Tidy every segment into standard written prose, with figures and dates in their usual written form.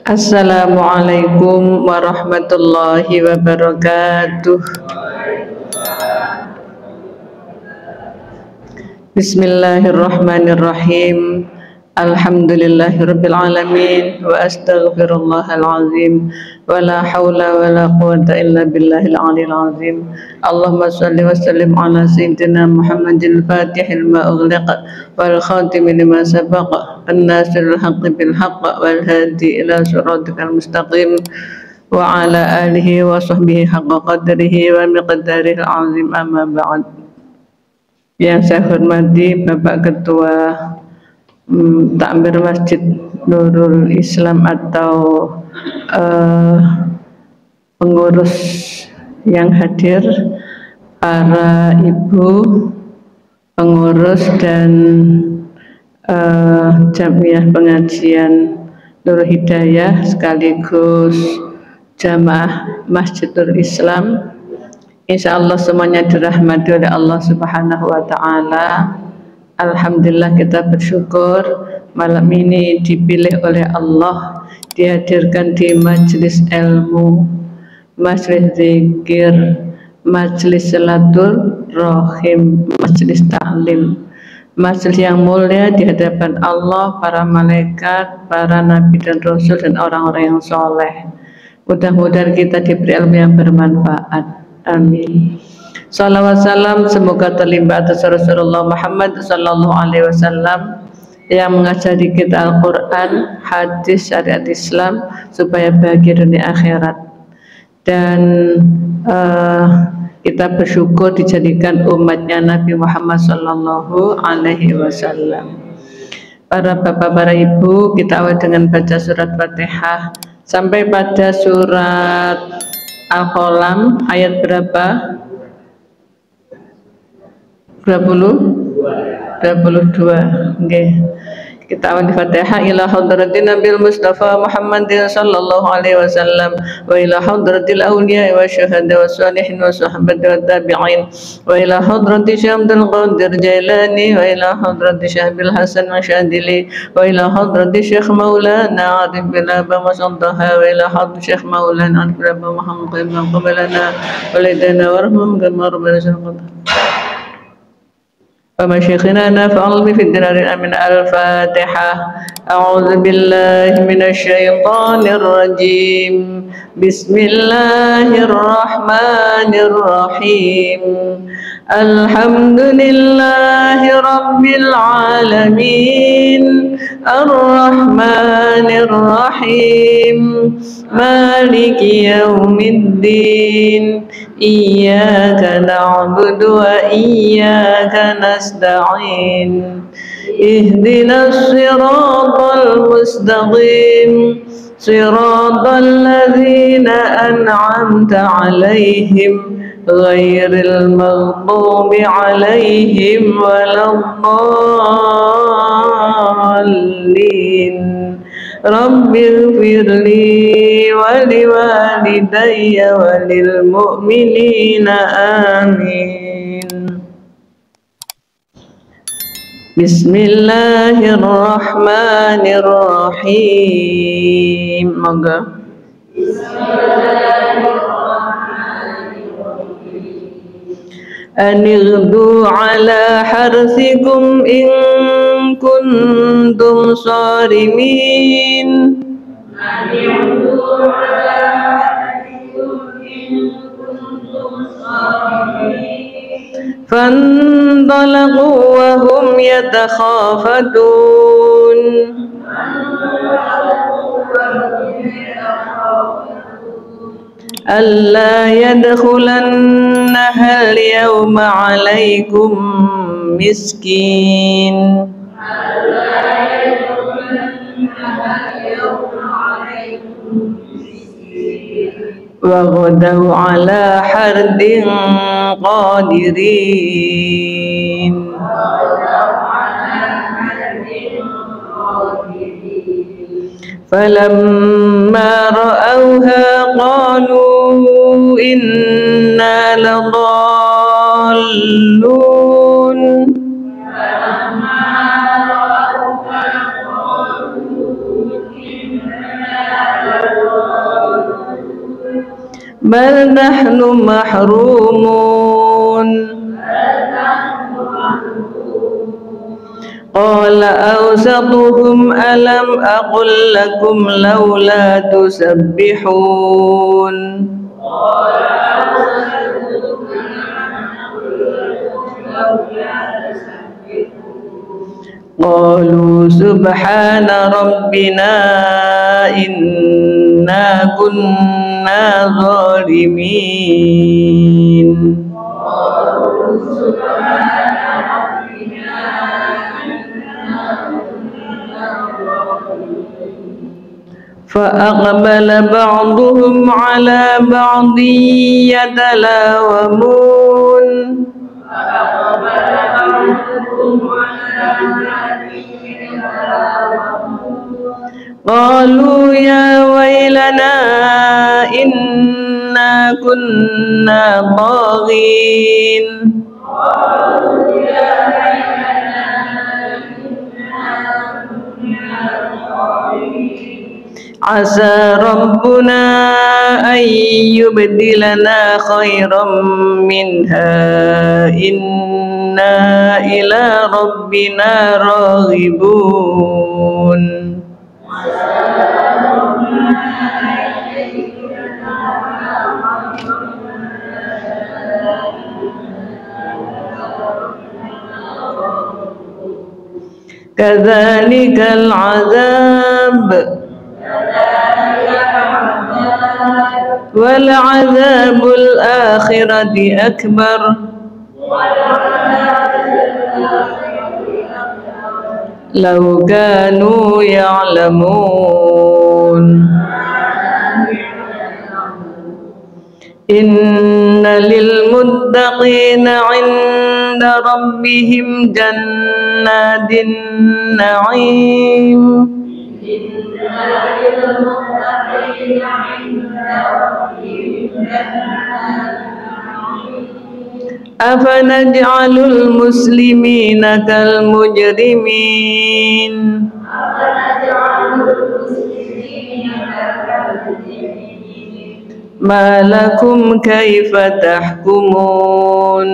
Assalamualaikum warahmatullahi wabarakatuh. Bismillahirrahmanirrahim. Alhamdulillahirabbil alamin wa astaghfirullahal azim wa la haula wa la quwwata illa billahil aliyil azim. Allahumma shalli wa sallim ala sayyidina Muhammadil fatihil ma ughliq wal khatim lima sabaq an-nasiril haqqi bil haqq wal hadi ila siratikal mustaqim wa ala alihi wa sahbihi haqqa qadrihi wa miqdarihil azim, amma ba'd. Yang saya hormati Bapak Ketua Takmir Masjid Nurul Islam atau pengurus yang hadir, para ibu pengurus dan jamiah pengajian Nurul Hidayah sekaligus jamaah Masjid Nurul Islam. Insya Allah semuanya dirahmati oleh Allah Subhanahu wa Ta'ala. Alhamdulillah, kita bersyukur malam ini dipilih oleh Allah, dihadirkan di majelis ilmu, majelis zikir, majelis silaturahim, majelis ta'lim, majelis yang mulia di hadapan Allah, para malaikat, para nabi dan rasul dan orang-orang yang soleh. Mudah-mudahan kita diberi ilmu yang bermanfaat. Amin. Salawat salam semoga terlimpah atas Rasulullah Muhammad sallallahu alaihi wasallam yang mengajari kita Al-Quran, hadis, syariat Islam supaya bahagia dunia akhirat. Dan kita bersyukur dijadikan umatnya Nabi Muhammad sallallahu alaihi wasallam. Para bapak, para ibu, kita awal dengan baca surat Fatihah sampai pada surat Al-Qalam ayat berapa? 22. Okay. Kita awal Fatihah. Ila hadratin Nabil Mustafa Muhammadin sallallahu alaihi wasallam wa ila hadratil awliya wa syuhada wa salihin wa sahabati wa tabi'in wa ila hadrati Syamdul Qadir Jailani wa ila hadrati Syahbil Hasan wa Syadili wa ila hadrati Syekh Maulana Arif bin Abba Masantaha wa ila hadrati Syekh Maulana Arif bin Abba Muhammad Qibla Qabalana walidana warham gamar bersyakat ومشيخنا نافع الله في الدنيا الأمين. الفاتحة. أعوذ بالله من الشيطان الرجيم. بسم الله الرحمن الرحيم. الحمد لله رب العالمين الرحمن الرحيم مالك يوم الدين إياك نعبد وإياك نستعين اهدنا الصراط المستقيم صراط الذين أنعمت عليهم غير المغضوب عليهم ولا الضالين رب اغفر لي ولوالدي وللمؤمنين آمين. بسم الله الرحمن الرحيم. Monggo. Anigdu ala harsikum in kuntum sarimin. Anigdu ala harsikum in kuntum sarimin. Fantalaqu wa hum yatakhafatun. ألا يدخلنها اليوم عليكم مسكين وغدوا على حرد قادرين فلما رأوها قالوا إنا لضالون بل نحن محرومون قال أوسطهم ألم أقل لكم لولا تسبحون قالوا سبحان ربنا إنا كنا ظالمين فأقبل بعضهم على بعض يتلاومون قالوا يا ويلنا إنا كنا طاغين عسى ربنا أن يبدلنا خيرا منها إنا إلى ربنا راغبون كذلك العذاب ولعذاب الآخرة أكبر لو كانوا يعلمون إن للمتقين عند ربهم جنات النعيم أفنجعل المسلمين كالمجرمين ما لكم كيف تحكمون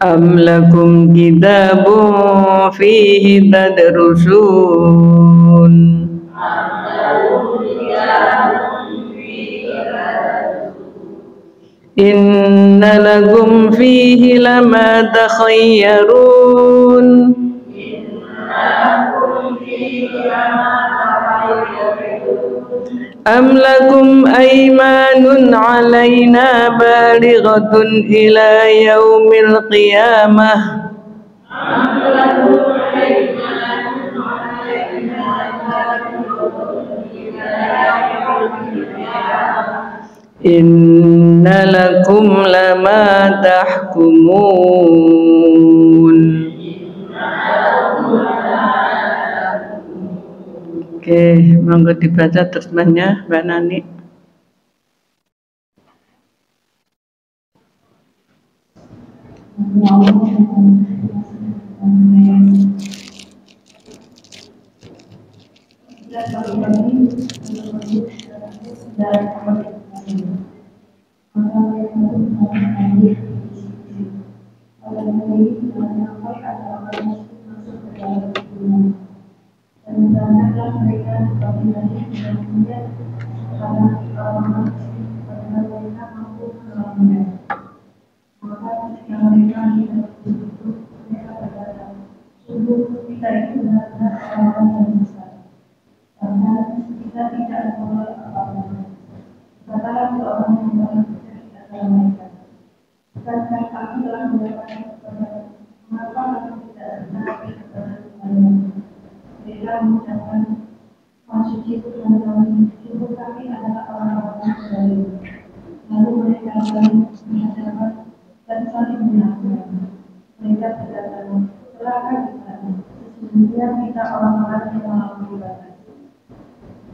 أم لكم كتاب فيه تدرسون إن لكم فيه لما تخيرون أم لكم أيمان علينا بالغة إلى يوم القيامة إن لكم لما تحكمون. Oke, monggo dibaca terjemahnya Mbak Nani.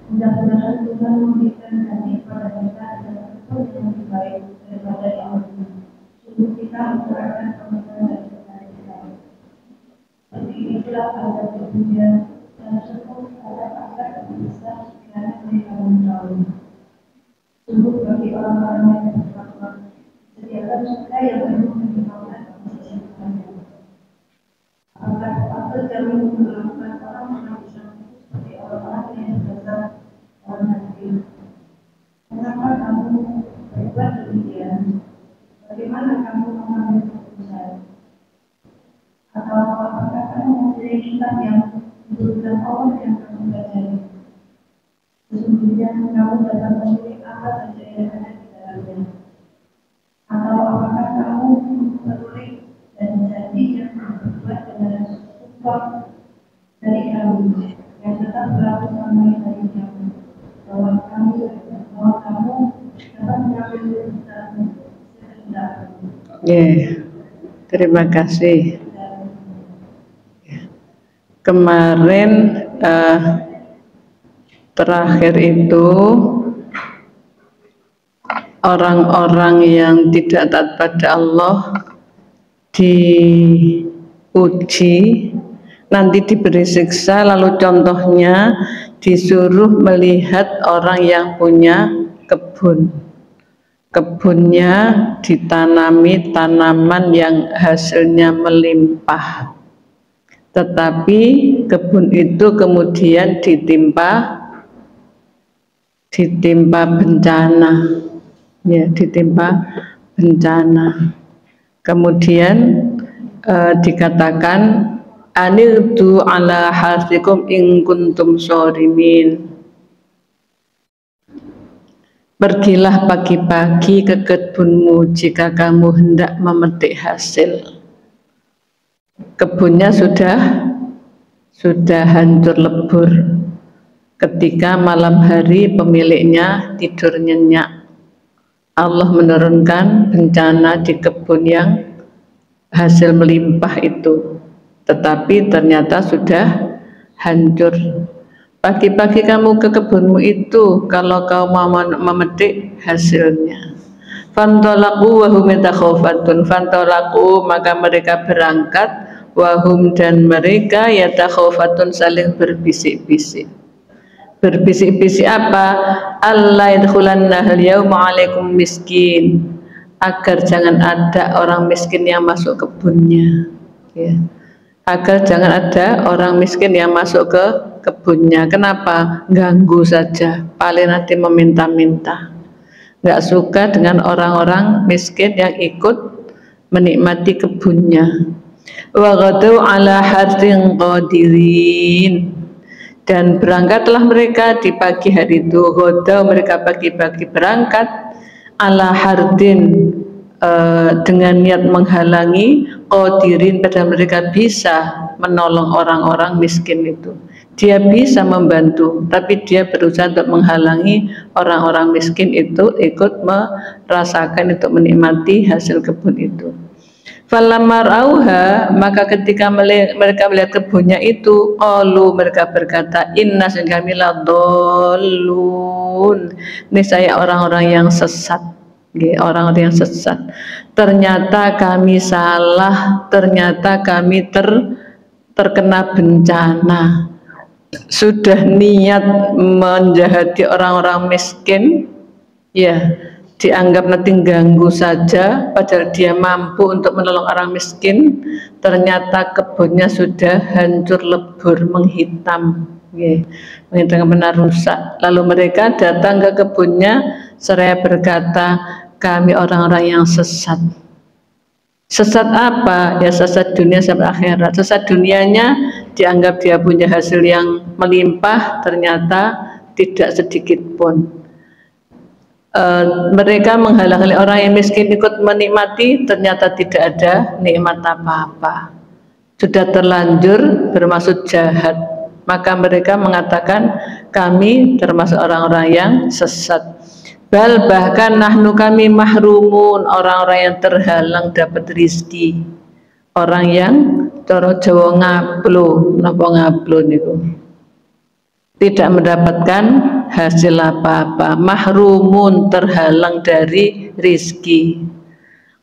Mudah-mudahan Tuhan memberikan kami kepada kita dan yang lebih baik daripada yang lain. Sungguh kita menggunakan komitmen dan kita. Seperti itulah ada berbeda dan semua ada pasar yang bisa segera tahun. Sungguh bagi orang-orang yang bertakwa, sediakan surga yang penuh kenikmatan bagi sisi Tuhannya. Apakah patut kami memperlakukan orang yang bisa seperti orang-orang yang dasar orang hati? Mengapa kamu berbuat demikian? Bagaimana kamu mengambil keputusan? Atau apakah kamu memilih kitab yang menurutkan Allah yang kamu pelajari? Sesungguhnya kamu dapat memilih apa saja yang ada di dalamnya. Atau apakah kamu menulis dan janji yang berbuat dengan support dari kami yang tetap berlaku sampai hari kiamat, bahwa kamu dapat mengambil keputusan sekehendak. Terima kasih. Kemarin terakhir itu orang-orang yang tidak taat pada Allah diuji, nanti diberi siksa, lalu contohnya disuruh melihat orang yang punya kebun. Kebunnya ditanami tanaman yang hasilnya melimpah, tetapi kebun itu kemudian ditimpa bencana, ditimpa bencana. Kemudian dikatakan anirdu ala harsikum in kuntum shorimin. Pergilah pagi-pagi ke kebunmu jika kamu hendak memetik hasil. Kebunnya sudah hancur lebur ketika malam hari pemiliknya tidur nyenyak. Allah menurunkan bencana di kebun yang hasil melimpah itu, tetapi ternyata sudah hancur. Pagi-pagi kamu ke kebunmu itu kalau kau mau memetik hasilnya. Fantolaku wahum yatakhofatun. Fantolaku, maka mereka berangkat, wahum, dan mereka yatakhofatun, saling berbisik-bisik. Berbisik-bisik apa? Allah yadkhulanna al-yawma alaikum miskin, agar jangan ada orang miskin yang masuk kebunnya, agar jangan ada orang miskin yang masuk ke kebunnya. Kenapa? Ganggu saja, paling nanti meminta-minta. Nggak suka dengan orang-orang miskin yang ikut menikmati kebunnya. Wa ghadu ala hardin qadirin, dan berangkatlah mereka di pagi hari itu. Ghadu, mereka pagi-pagi berangkat, ala hardin, dengan niat menghalangi, qadirin, pada mereka bisa menolong orang-orang miskin itu. Dia bisa membantu, tapi dia berusaha untuk menghalangi orang-orang miskin itu ikut merasakan, untuk menikmati hasil kebun itu. Falamma rauha, maka ketika mereka melihat kebunnya itu, qalu, mereka berkata, inna kami ladallun, ini saya orang-orang yang sesat. Orang-orang yang sesat. Ternyata kami salah, ternyata kami terkena bencana. Sudah niat menjahati orang-orang miskin, dianggap nanti ganggu saja, padahal dia mampu untuk menolong orang miskin. Ternyata kebunnya sudah hancur lebur, menghitam, menghitam, benar rusak. Lalu mereka datang ke kebunnya seraya berkata, kami orang-orang yang sesat. Sesat apa? Ya sesat dunia sampai akhirat. Sesat dunianya dianggap dia punya hasil yang melimpah, ternyata tidak sedikit pun. Mereka menghalang-halangi orang yang miskin ikut menikmati, ternyata tidak ada nikmat apa-apa. Sudah terlanjur bermaksud jahat, maka mereka mengatakan kami termasuk orang-orang yang sesat. Bal, bahkan nahnu, kami mahrumun, orang-orang yang terhalang dapat rizki, orang yang cara Jawa ngablo, napa ngablo niku, tidak mendapatkan hasil apa-apa. Mahrumun, terhalang dari rizki.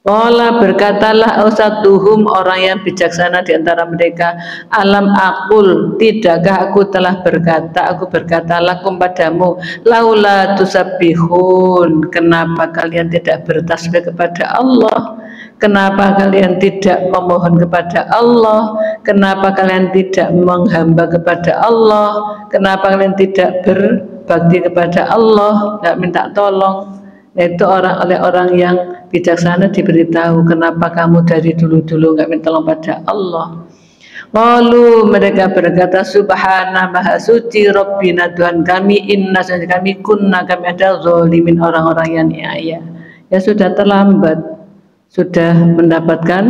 Qala berkatalah ausatuhum orang yang bijaksana di antara mereka, alam aqul tidakkah aku telah berkata, aku berkata lakum padamu, laula tusabbihun, kenapa kalian tidak bertasbih kepada Allah, kenapa kalian tidak memohon kepada Allah, kenapa kalian tidak menghamba kepada Allah, kenapa kalian tidak berbakti kepada Allah, tidak minta tolong. Itu oleh orang yang bijaksana diberitahu, kenapa kamu dari dulu-dulu nggak minta tolong pada Allah. Lalu mereka berkata, subhana maha suci Rabbina Tuhan kami, inna kami kunna kami ada zalimin orang-orang yang niaya. Ya sudah terlambat, sudah mendapatkan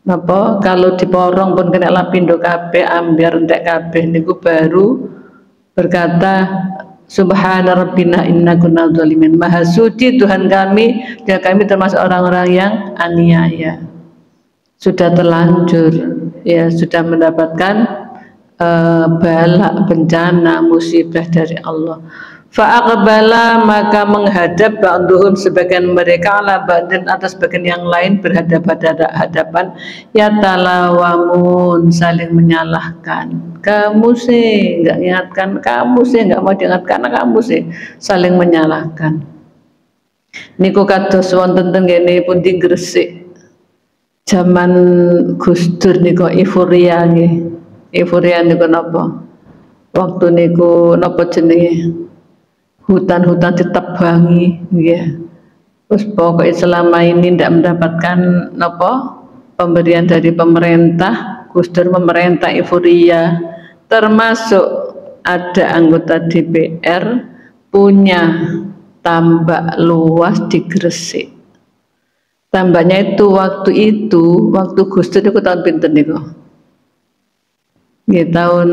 apa? Kalau diporong pun kena lapindo kabeh, ambiar entek kabeh niku baru berkata subhana rabbina inna kunna dzalimin, maha suci Tuhan kami, dan kami termasuk orang-orang yang aniaya. Sudah terlanjur, ya sudah mendapatkan bala, bencana, musibah dari Allah. Fa'aqbala maka menghadap ba'duhum sebagian mereka ala ba'din atas bagian yang lain berhadapan ya talawamun saling menyalahkan. Kamu sih nggak ingatkan, kamu sih nggak mau diingatkan, kamu sih saling menyalahkan. Niku kados wonten teng kene pundi Gresik. Zaman Gus Dur niku euforia nggih. Euforia niku napa? Waktu niku napa jenenge? Hutan-hutan ditebangi, ya. Terus pokoknya selama ini tidak mendapatkan pemberian dari pemerintah. Gus Dur memerintah euforia, termasuk ada anggota DPR punya tambak luas di Gresik. Tambaknya itu waktu Gus Dur itu tahun pinten niku? Ya, tahun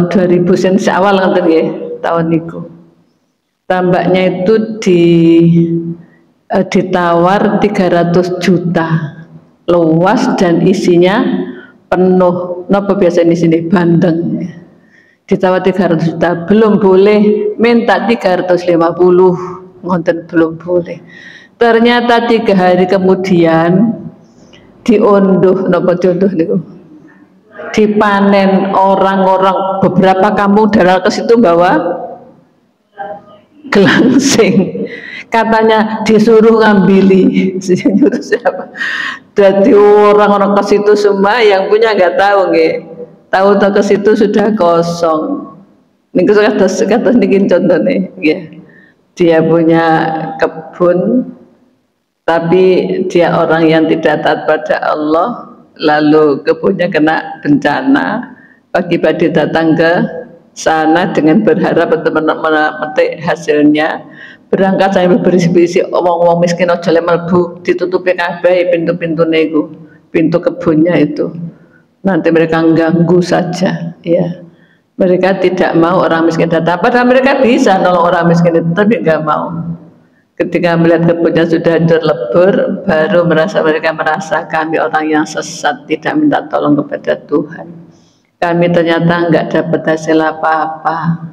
2000 sen awal ngoten nggih, tahun niku. Tambaknya itu ditawar 300 juta. Luas dan isinya penuh. Napa biasa di sini bandeng. Ditawar 300 juta, belum boleh minta 350. Ngoten belum boleh. Ternyata 3 hari kemudian diunduh napa diunduh niku. Dipanen orang-orang, beberapa kampung daerah ke situ bawa gelangsing, katanya disuruh ngambili. Nyuruh siapa? Jadi orang-orang ke situ semua yang punya nggak tahu nggih, tahu ke situ sudah kosong. Niku kata niki contohnya, ya. Dia punya kebun, tapi dia orang yang tidak taat pada Allah. Lalu kebunnya kena bencana, pagi-pagi datang ke sana dengan berharap untuk memetik hasilnya, berangkat sambil berisi-berisi omong-omong miskin ojo mlebu, ditutupi kabeh pintu-pintu niku, pintu kebunnya itu. Nanti mereka ganggu saja, ya. Mereka tidak mau orang miskin datang, padahal mereka bisa nolong orang miskin itu, tapi nggak mau. Ketika melihat kebunnya sudah hancur lebur, baru mereka merasa kami orang yang sesat, tidak minta tolong kepada Tuhan. Kami ternyata nggak dapat hasil apa-apa.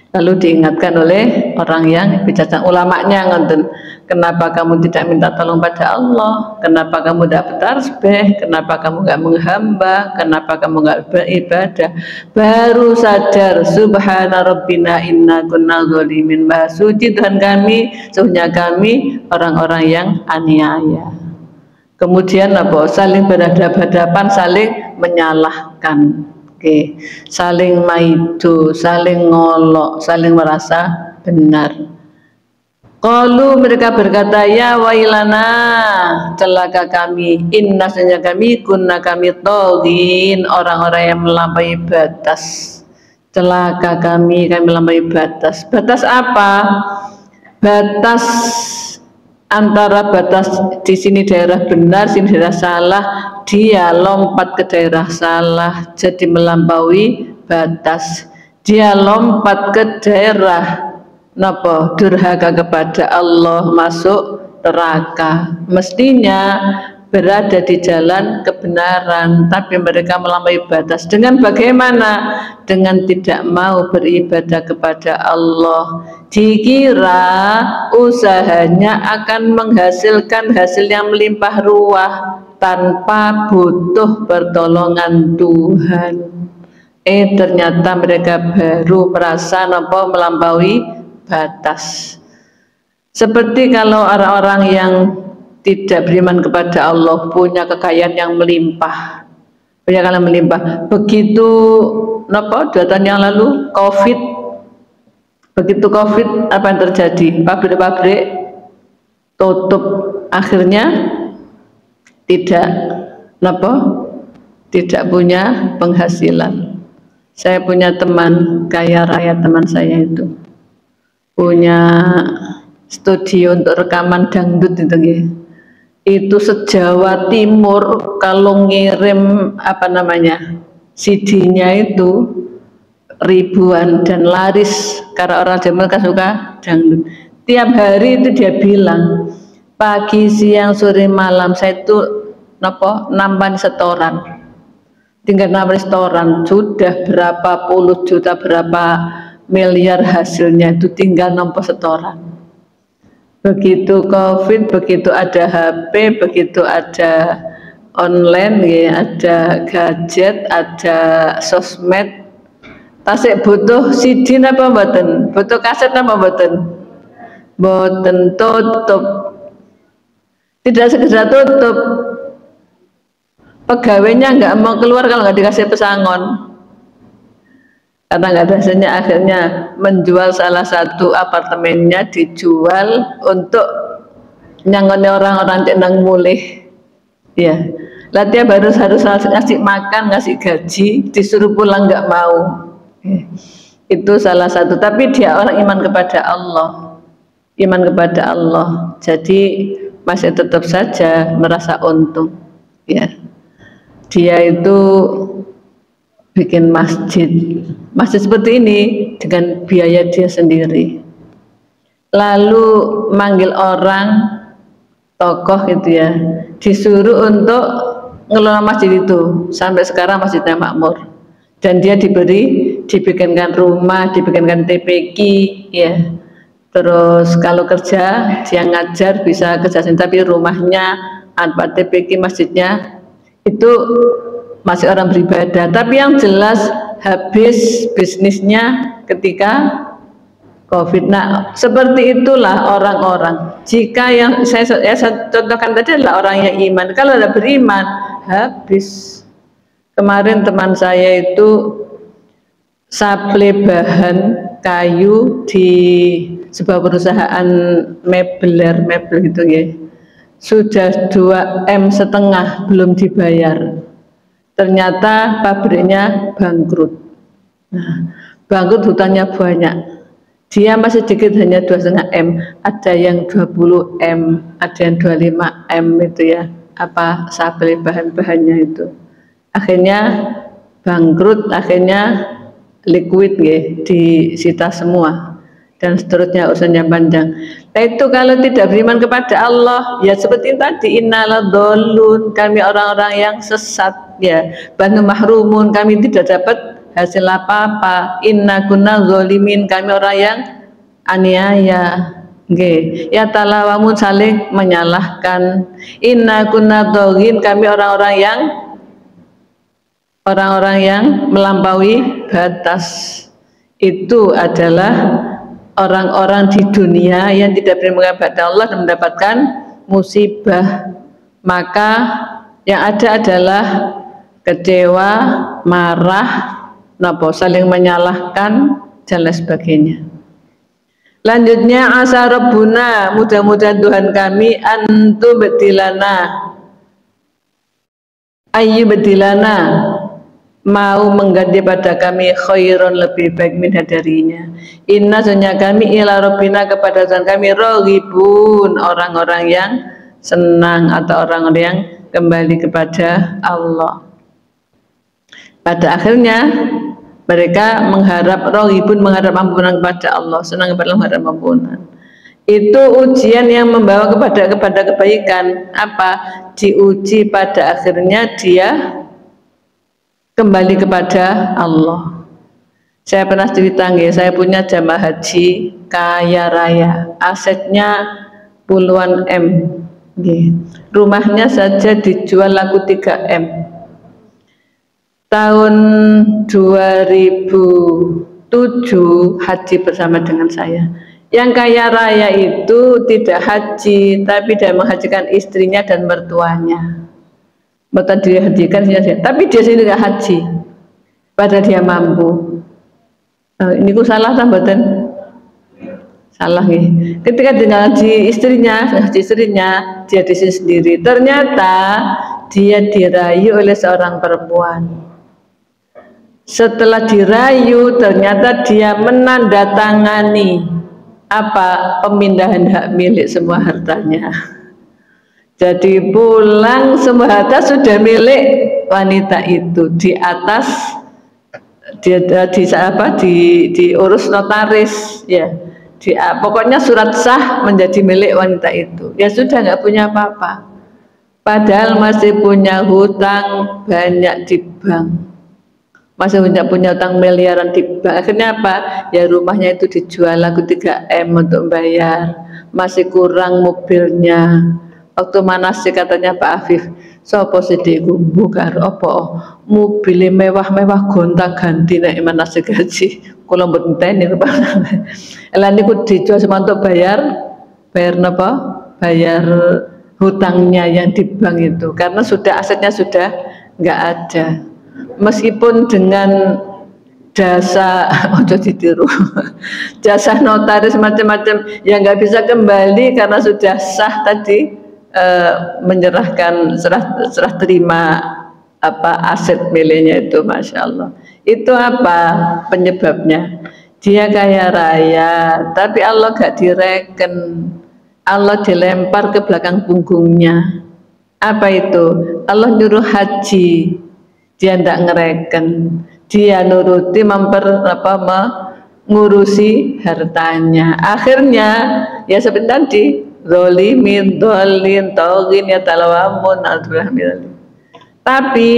Lalu diingatkan oleh orang yang bijaksana, ulamanya ngoten, kenapa kamu tidak minta tolong pada Allah, kenapa kamu tidak bertasbih, kenapa kamu nggak menghamba, kenapa kamu nggak beribadah. Baru sadar, subhana rabbina inna kunna dzalimin, maha suci Tuhan kami, sesungguhnya kami orang-orang yang aniaya. Kemudian saling berhadapan-hadapan, saling menyalahkan. Oke, saling maidu, saling ngolok, saling merasa benar. Qalu mereka berkata, ya wailana, celaka kami, inna sesungguhnya kami, kunna kami toghin, orang-orang yang melampaui batas. Celaka kami melampaui batas. Batas apa? Batas antara batas di sini daerah benar, sini daerah salah. Dia lompat ke daerah salah, jadi melampaui batas. Dia lompat ke daerah durhaka kepada Allah, masuk neraka. Mestinya berada di jalan kebenaran, tapi mereka melampaui batas. Dengan bagaimana? Dengan tidak mau beribadah kepada Allah. Dikira usahanya akan menghasilkan hasil yang melimpah ruah tanpa butuh pertolongan Tuhan. Ternyata mereka baru merasa melampaui batas. Seperti kalau orang-orang yang tidak beriman kepada Allah punya kekayaan yang melimpah, begitu 2 tahun yang lalu begitu COVID apa yang terjadi? Pabrik-pabrik tutup, akhirnya tidak punya penghasilan. Saya punya teman kaya raya, teman saya itu punya studio untuk rekaman dangdut itu se-Jawa Timur kalau ngirim CD-nya itu ribuan dan laris karena orang Jawa kan suka dangdut. Tiap hari itu dia bilang pagi, siang, sore, malam saya itu nambahin setoran. Tinggal nambah setoran sudah berapa puluh juta, berapa miliar hasilnya itu tinggal nambah setoran. Begitu COVID, begitu ada HP, begitu ada online, ada gadget, ada sosmed, tasik butuh CD apa mboten? Butuh kaset apa mboten? Mboten, tutup. Tidak sekedar tutup, pegawainya nggak mau keluar kalau nggak dikasih pesangon. Karena nggak ada hasilnya, akhirnya menjual salah satu apartemennya, dijual untuk nyangoni orang-orang cenang mulih. Ya, latihan harus ngasih makan, ngasih gaji, disuruh pulang nggak mau. Itu salah satu. Tapi dia orang iman kepada Allah, jadi masih tetap saja merasa untung. Ya, dia itu bikin masjid seperti ini dengan biaya dia sendiri, lalu manggil orang tokoh gitu ya, disuruh untuk ngelola masjid itu, sampai sekarang masjidnya makmur, dan dia dibikinkan rumah, dibikinkan TPQ ya. Terus kalau kerja dia ngajar bisa kerja sendiri, tapi rumahnya tanpa TPQ, masjidnya itu masih orang beribadah. Tapi yang jelas habis bisnisnya ketika COVID. Nah, seperti itulah orang-orang. Jika yang saya contohkan tadi adalah orang yang iman. Kalau ada beriman, habis. Kemarin teman saya itu suplai bahan kayu di sebuah perusahaan mebel gitu ya. Sudah 2,5 M belum dibayar. Ternyata pabriknya bangkrut. Nah, bangkrut, hutangnya banyak. Dia masih sedikit, hanya 2,5 M. Ada yang 20 M, ada yang 25 M itu ya. Suplai bahan-bahannya itu. Akhirnya bangkrut, akhirnya liquid ya, disita semua. Dan seterusnya, urusannya panjang. Nah, itu kalau tidak beriman kepada Allah, ya seperti tadi, innaladzallun, kami orang-orang yang sesat ya, banu mahrumun, kami tidak dapat hasil apa-apa, inna kunna zolimin, kami orang yang aniaya. Ya talawamun, saling menyalahkan, inna kunna dogin, kami orang-orang yang melampaui batas. Itu adalah orang-orang di dunia yang tidak beriman kepada Allah dan mendapatkan musibah. Maka yang ada adalah kecewa, marah, saling menyalahkan dan lain sebagainya. Lanjutnya, asa rabbuna, mudah-mudahan Tuhan kami antu bedilana, ayu bedilana, mau mengganti pada kami khairon, lebih baik minha darinya. Inna sunya kami ila rabbina, kepada Tuhan kami roghibun, orang-orang yang senang atau orang-orang yang kembali kepada Allah. Pada akhirnya mereka mengharap roghibun, mengharap ampunan kepada Allah, senang kepada Allah, mengharap ampunan. Itu ujian yang membawa kepada kebaikan. Apa? Diuji pada akhirnya dia kembali kepada Allah. Saya pernah cerita, saya punya jamaah haji kaya raya, asetnya puluhan M. Rumahnya saja dijual laku 3 M. Tahun 2007 haji bersama dengan saya. Yang kaya raya itu tidak haji, tapi dia menghajikan istrinya dan mertuanya. Betul dihajikan, tapi dia sendiri tidak haji, padahal dia mampu. Ini ku salah tambahan, salah nih. Ketika dia haji istrinya, dia di sini sendiri. Ternyata dia dirayu oleh seorang perempuan. Setelah dirayu, ternyata dia menandatangani pemindahan hak milik semua hartanya. Jadi pulang semua harta sudah milik wanita itu, di atas diurus notaris ya. Pokoknya surat sah menjadi milik wanita itu. Ya sudah, nggak punya apa-apa. Padahal masih punya hutang banyak di bank. Masih punya utang miliaran di bank. Akhirnya apa? Ya rumahnya itu dijual laku 3 M untuk bayar. Masih kurang mobilnya. Waktu manasik katanya Pak Afif, sopo sidiku buka apa mobil mewah-mewah gonta-ganti nek manasik haji. Kula mboten teni Pak. Lah niku dijual semua untuk bayar napa? Bayar hutangnya yang di bank itu. Karena sudah asetnya sudah nggak ada. Meskipun dengan jasa ditiru jasa notaris macam-macam yang nggak bisa kembali karena sudah sah tadi, menyerahkan serah terima aset miliknya itu. Masya Allah, itu apa penyebabnya? Dia kaya raya tapi Allah gak direken, Allah dilempar ke belakang punggungnya. Apa itu? Allah nyuruh haji, dia tidak ngereken, dia nuruti mengurusi hartanya. Akhirnya ya seperti tadi, zolimin, dolin, togin, ya talawamun, tapi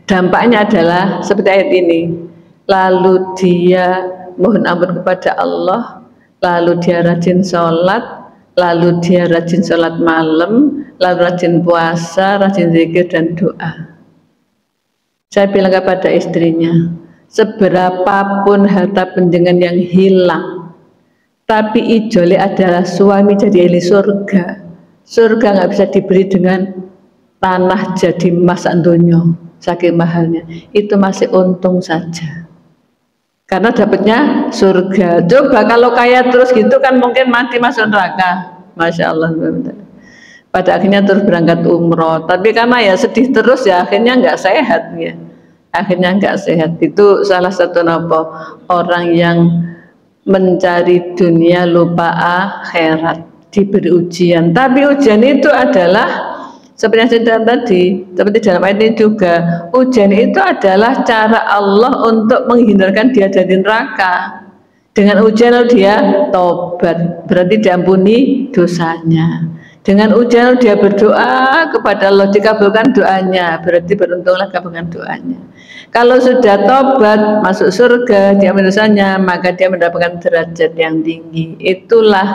dampaknya adalah seperti ayat ini. Lalu dia mohon ampun kepada Allah, lalu dia rajin sholat, lalu dia rajin sholat malam, lalu rajin puasa, rajin zikir dan doa. Saya bilang kepada istrinya, seberapapun harta penjenengan yang hilang, tapi ijole adalah suami jadi ahli surga. Surga nggak bisa diberi dengan tanah jadi emas dunia, saking mahalnya. Itu masih untung saja, karena dapatnya surga. Coba kalau kaya terus gitu kan mungkin mati masuk neraka. Masya Allah. Pada akhirnya terus berangkat umroh, tapi karena ya sedih terus ya akhirnya nggak sehat ya. Akhirnya nggak sehat. Itu salah satu orang yang mencari dunia lupa akhirat, diberi ujian. Tapi ujian itu adalah seperti yang saya tadi, seperti dalam ayat ini juga, ujian itu adalah cara Allah untuk menghindarkan dia dari neraka. Dengan ujian dia tobat, berarti diampuni dosanya. Dengan ujian dia berdoa kepada Allah, dikabulkan doanya, berarti beruntunglah kabulkan doanya. Kalau sudah tobat, masuk surga, diampuni dosanya, maka dia mendapatkan derajat yang tinggi. Itulah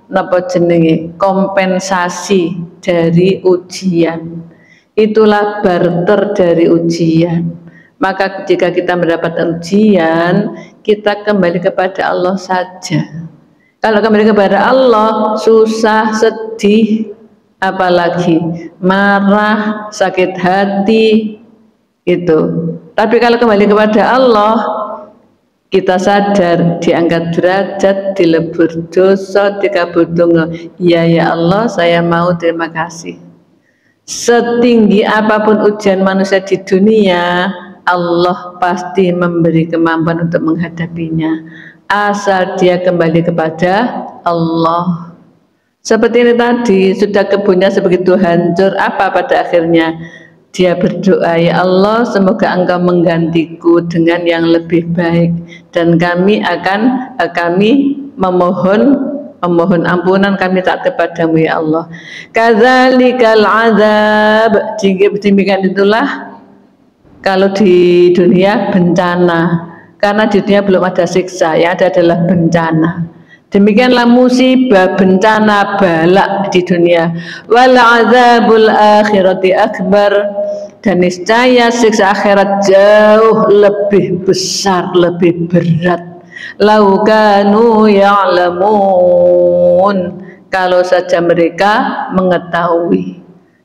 napa jenenge kompensasi dari ujian, itulah barter dari ujian. Maka jika kita mendapatkan ujian, kita kembali kepada Allah saja. Kalau kembali kepada Allah, susah, sedih, apalagi marah, sakit hati itu. Tapi kalau kembali kepada Allah, kita sadar, diangkat derajat, dilebur dosa, dikabul donga. Ya Allah, saya mau, terima kasih. Setinggi apapun ujian manusia di dunia, Allah pasti memberi kemampuan untuk menghadapinya, asal dia kembali kepada Allah. Seperti ini tadi, sudah kebunnya sebegitu hancur, apa pada akhirnya? Dia berdoa, ya Allah, semoga Engkau menggantiku dengan yang lebih baik, dan kami memohon ampunan, kami taat kepadamu ya Allah. Kadzalikal azab, demikian itulah kalau di dunia bencana, karena di dunia belum ada siksa, yang ada adalah bencana. Demikianlah musibah, bencana, balak di dunia. Wal azabul akhirati akbar, dan niscaya siksa akhirat jauh lebih besar, lebih berat. Lau kanu ya'lamun, kalau saja mereka mengetahui.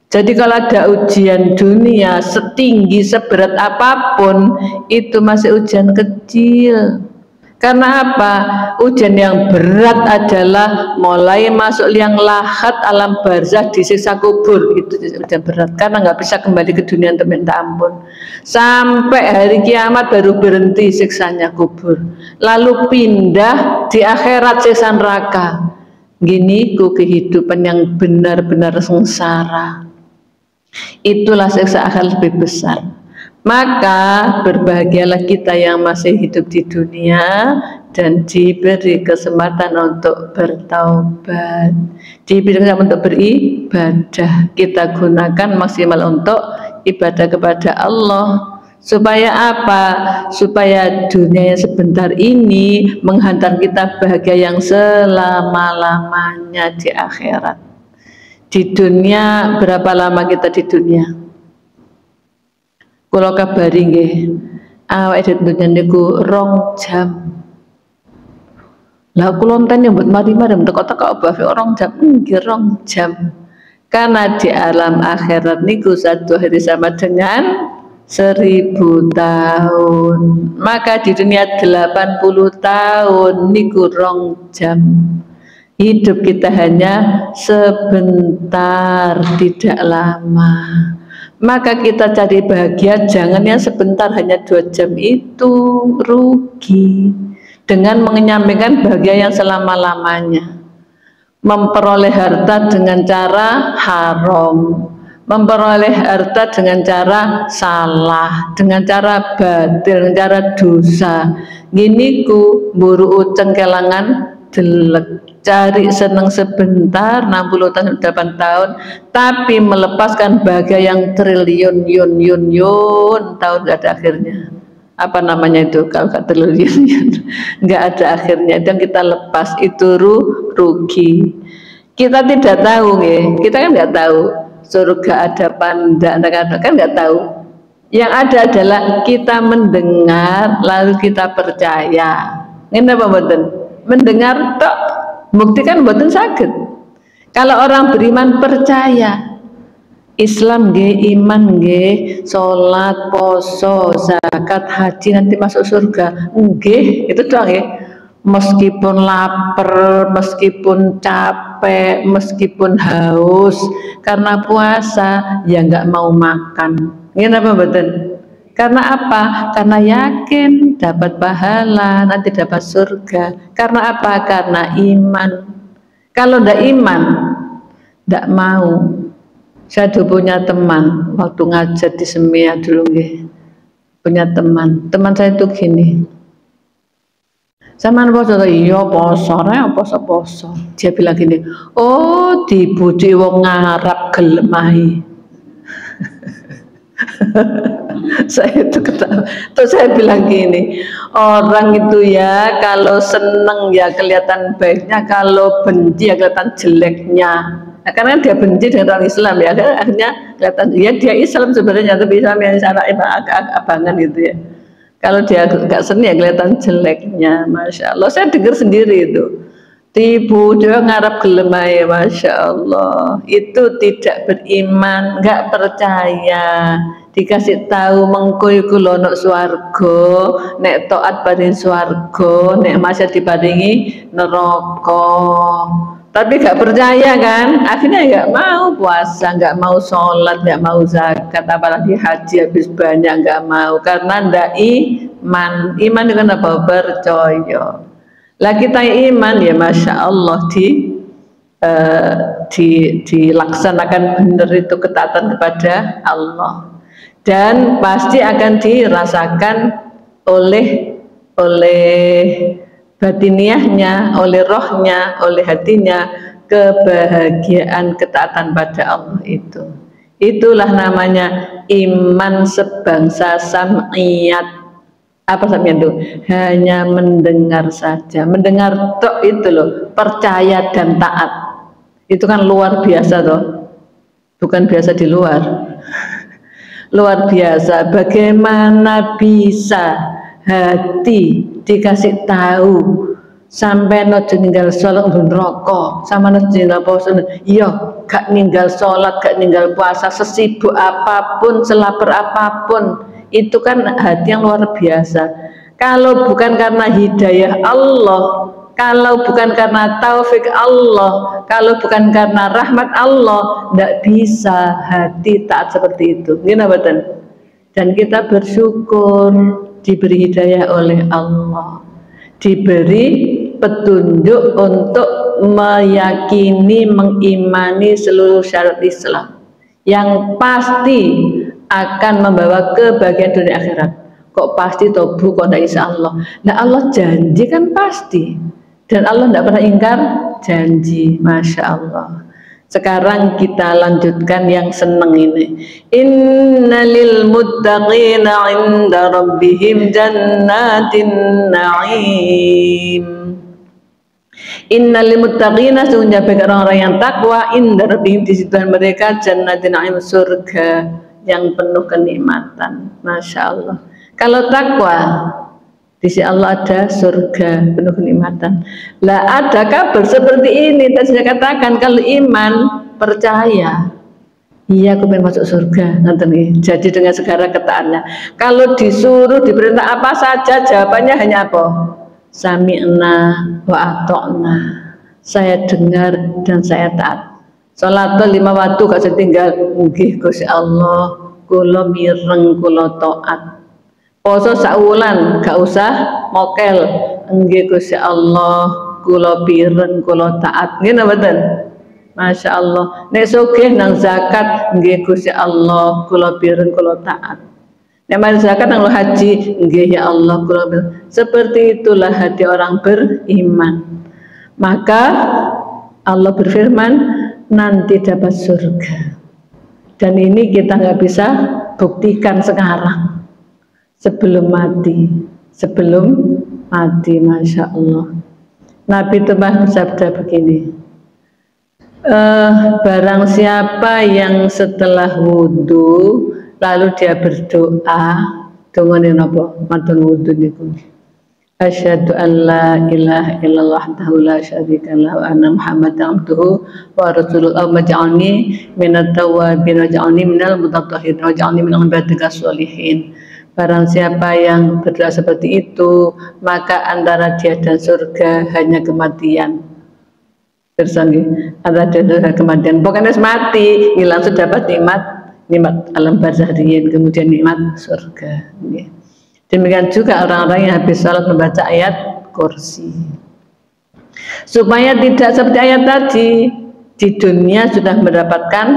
Jadi kalau ada ujian dunia setinggi seberat apapun, itu masih ujian kecil. Karena apa? Ujian yang berat adalah mulai masuk liang lahat, alam barzah, disiksa kubur. Itu ujian berat, karena nggak bisa kembali ke dunia untuk minta ampun. Sampai hari kiamat baru berhenti siksanya kubur. Lalu pindah di akhirat siksa neraka. Gini ku kehidupan yang benar-benar sengsara. Itulah siksa akan lebih besar. Maka berbahagialah kita yang masih hidup di dunia dan diberi kesempatan untuk bertaubat, diberi kesempatan untuk beribadah. Kita gunakan maksimal untuk ibadah kepada Allah. Supaya apa? Supaya dunia yang sebentar ini menghantar kita bahagia yang selama-lamanya di akhirat. Di dunia, berapa lama kita di dunia? Kula kabari nggih, awake dhewe dunya niku 2 jam. Lah kula enten nyambut mari-mari teko-teko bae 2 jam, nggih 2 jam. Karena di alam akhirat niku 1 hari sama dengan 1000 tahun. Maka di dunia 80 tahun niku 2 jam. Hidup kita hanya sebentar, tidak lama. Maka kita cari bahagia jangan yang sebentar, hanya 2 jam itu rugi dengan menyampaikan bahagia yang selama-lamanya. Memperoleh harta dengan cara haram, memperoleh harta dengan cara salah, dengan cara batil, dengan cara dosa. Gini ku buru uceng kelangan delek, cari seneng sebentar 60 tahun 8 tahun, tapi melepaskan bahagia yang triliun yun tahun gak ada akhirnya. Apa namanya itu kalau gak triliun nggak ada akhirnya, dan kita lepas itu rugi. Kita tidak tahu kita kan nggak tahu surga ada apa enggak, kan nggak tahu. Yang ada adalah kita mendengar lalu kita percaya. Ini apa mboten? Mendengar tok, bukti kan mboten saged. Kalau orang beriman percaya, Islam nggih, iman nggih, salat, poso, zakat, haji nanti masuk surga. Nggih, itu doang nggih. Meskipun lapar, meskipun capek, meskipun haus karena puasa, ya nggak mau makan. Ini apa mboten? Karena apa? Karena yakin dapat pahala, nanti dapat surga. Karena apa? Karena iman. Kalau ndak iman, ndak mau. Saya dulu punya teman, waktu ngajar di Semia dulu punya teman saya itu gini. Sampeyan poso, iya poso, poso. Dia bilang gini, oh dibujuki wong Arab gelem ae. Saya itu ketawa. Terus saya bilang gini, orang itu ya kalau seneng ya kelihatan baiknya, kalau benci ya kelihatan jeleknya. Nah, karena dia benci dengan orang Islam ya, akhirnya kelihatan ya dia Islam sebenarnya, tapi Islam yang secara abangan gitu ya. Kalau dia nggak seneng ya kelihatan jeleknya. Masya Allah, saya dengar sendiri itu. Tibu dia ngarap gelemai, masya Allah. Itu tidak beriman, nggak percaya. Dikasih tahu mengkoi kulonok swargo, nek toat paring swargo, nek masih diparingi neraka. Tapi gak percaya kan, akhirnya gak mau puasa, gak mau sholat, gak mau zakat, apalagi haji habis banyak gak mau, karena ndak iman. Iman itu kan apa? Percaya. Lah kita iman ya masya Allah dilaksanakan benar itu ketaatan kepada Allah, dan pasti akan dirasakan oleh batiniahnya, oleh rohnya, oleh hatinya, kebahagiaan ketaatan pada Allah itu. Itulah namanya iman sebangsa sam'iyat. Apa sam'iyat itu? Hanya mendengar saja. Mendengar tok itu loh, percaya dan taat. Itu kan luar biasa toh. Bukan biasa di luar. Luar biasa. Bagaimana bisa hati dikasih tahu sampai no ninggal sholat dan rokok sama no ninggal puasa, iya gak ninggal sholat, gak ninggal puasa, sesibuk apapun, selapar apapun, itu kan hati yang luar biasa. Kalau bukan karena hidayah Allah, kalau bukan karena taufik Allah, kalau bukan karena rahmat Allah, tidak bisa hati taat seperti itu. Gimana betul? Dan kita bersyukur diberi hidayah oleh Allah, diberi petunjuk untuk meyakini, mengimani seluruh syarat Islam yang pasti akan membawa kebahagiaan dunia akhirat. Kok pasti toh Bu, kok tidak insya Allah? Nah Allah janji kan pasti, dan Allah tidak pernah ingkar janji. Masya Allah. Sekarang kita lanjutkan yang seneng ini. Innalil muttaqina 'inda rabbihim jannatin na'im. Innalil muttaqina, sesungguhnya bagi orang-orang yang takwa, inda rabbihim, di situ mereka, jannatin na'im, surga yang penuh kenikmatan. Masya Allah. Kalau takwa, di sisi Allah ada surga penuh kenikmatan. Lah ada kabar seperti ini tadi saya katakan, kalau iman percaya, iya aku pengen masuk surga, nanti jadi dengan segala ketaatnya. Kalau disuruh diperintah apa saja, jawabannya hanya apa? Sami'na wa ata'na, saya dengar dan saya taat. Salat 5 waktu gak setinggal, nggih Gusti Allah, kula mireng, kula taat. Poso saulan gak usah mokel, nggih Gusti Allah, kula pireng, kula taat. Ngene mboten? Masya Allah. Nek sugih nang zakat, nggih Gusti Allah, kula pireng, kula taat. Nek mari zakat nang haji, nggih ya Allah, kula pireng. Seperti itulah hati orang beriman. Maka Allah berfirman, nanti dapat surga. Dan ini kita nggak bisa buktikan sekarang, sebelum mati. Masya Allah. Nabi itu bersabda begini, barang siapa yang setelah wudhu lalu dia berdoa, dongane napa matur wudhu niku, asyhadu an la ilaha illallah wahdahu la syarikalah wa anna muhammadan abduhu wa rasuluhu waj'alni minat tawwabin waj'alni minal mutatahhirin waj'alni minal ibadikas sholihin. Barang siapa yang berdoa seperti itu, maka antara dia dan surga hanya kematian. Tersanggi antara dia dan kematian. Pokoknya mati, langsung dapat nikmat alam barzakhiyin, kemudian nikmat surga. Demikian juga orang-orang yang habis salat membaca ayat kursi. Supaya tidak seperti ayat tadi, di dunia sudah mendapatkan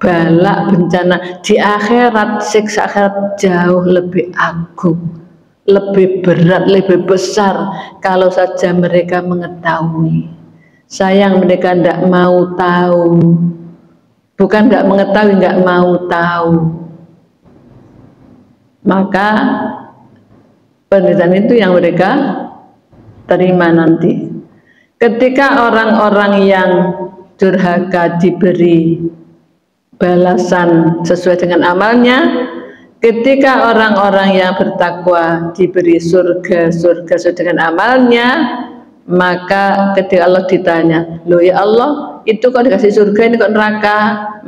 balak bencana, di akhirat siksa akhirat jauh lebih agung, lebih berat, lebih besar kalau saja mereka mengetahui. Sayang mereka tidak mau tahu. Bukan nggak mengetahui, nggak mau tahu. Maka penderitaan itu yang mereka terima nanti. Ketika orang-orang yang durhaka diberi balasan sesuai dengan amalnya, ketika orang-orang yang bertakwa diberi surga sesuai dengan amalnya, maka ketika Allah ditanya, loh ya Allah, itu kok dikasih surga, ini kok neraka?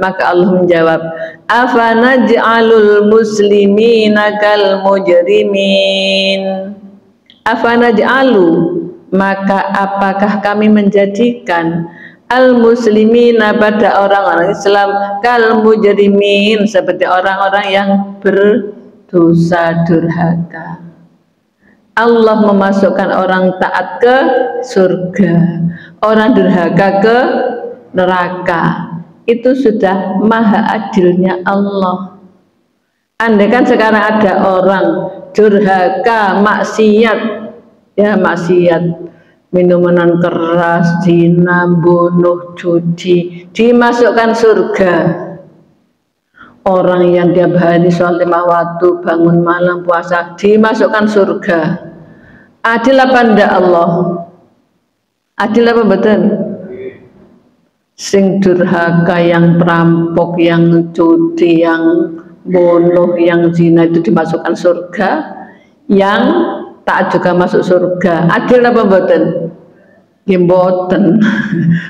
Maka Allah menjawab, afanaj'alul muslimina kal mujrimin. Afanaj'alu, maka apakah kami menjadikan al-muslimina pada orang-orang Islam kal mujrimin, seperti orang-orang yang berdosa durhaka. Allah memasukkan orang taat ke surga, orang durhaka ke neraka. Itu sudah maha adilnya Allah. Andai kan sekarang ada orang durhaka, maksiat, Ya maksiat, minuman keras, zina, bunuh, judi, dimasukkan surga. Orang yang tiap hari sholat 5 waktu, bangun malam, puasa, dimasukkan surga. Adil apa ndak Allah? Adil apa betul? Sing durhaka, yang perampok, yang judi, yang bunuh, yang zina itu dimasukkan surga. Yang taat juga masuk surga. Adil apa mboten? Mboten.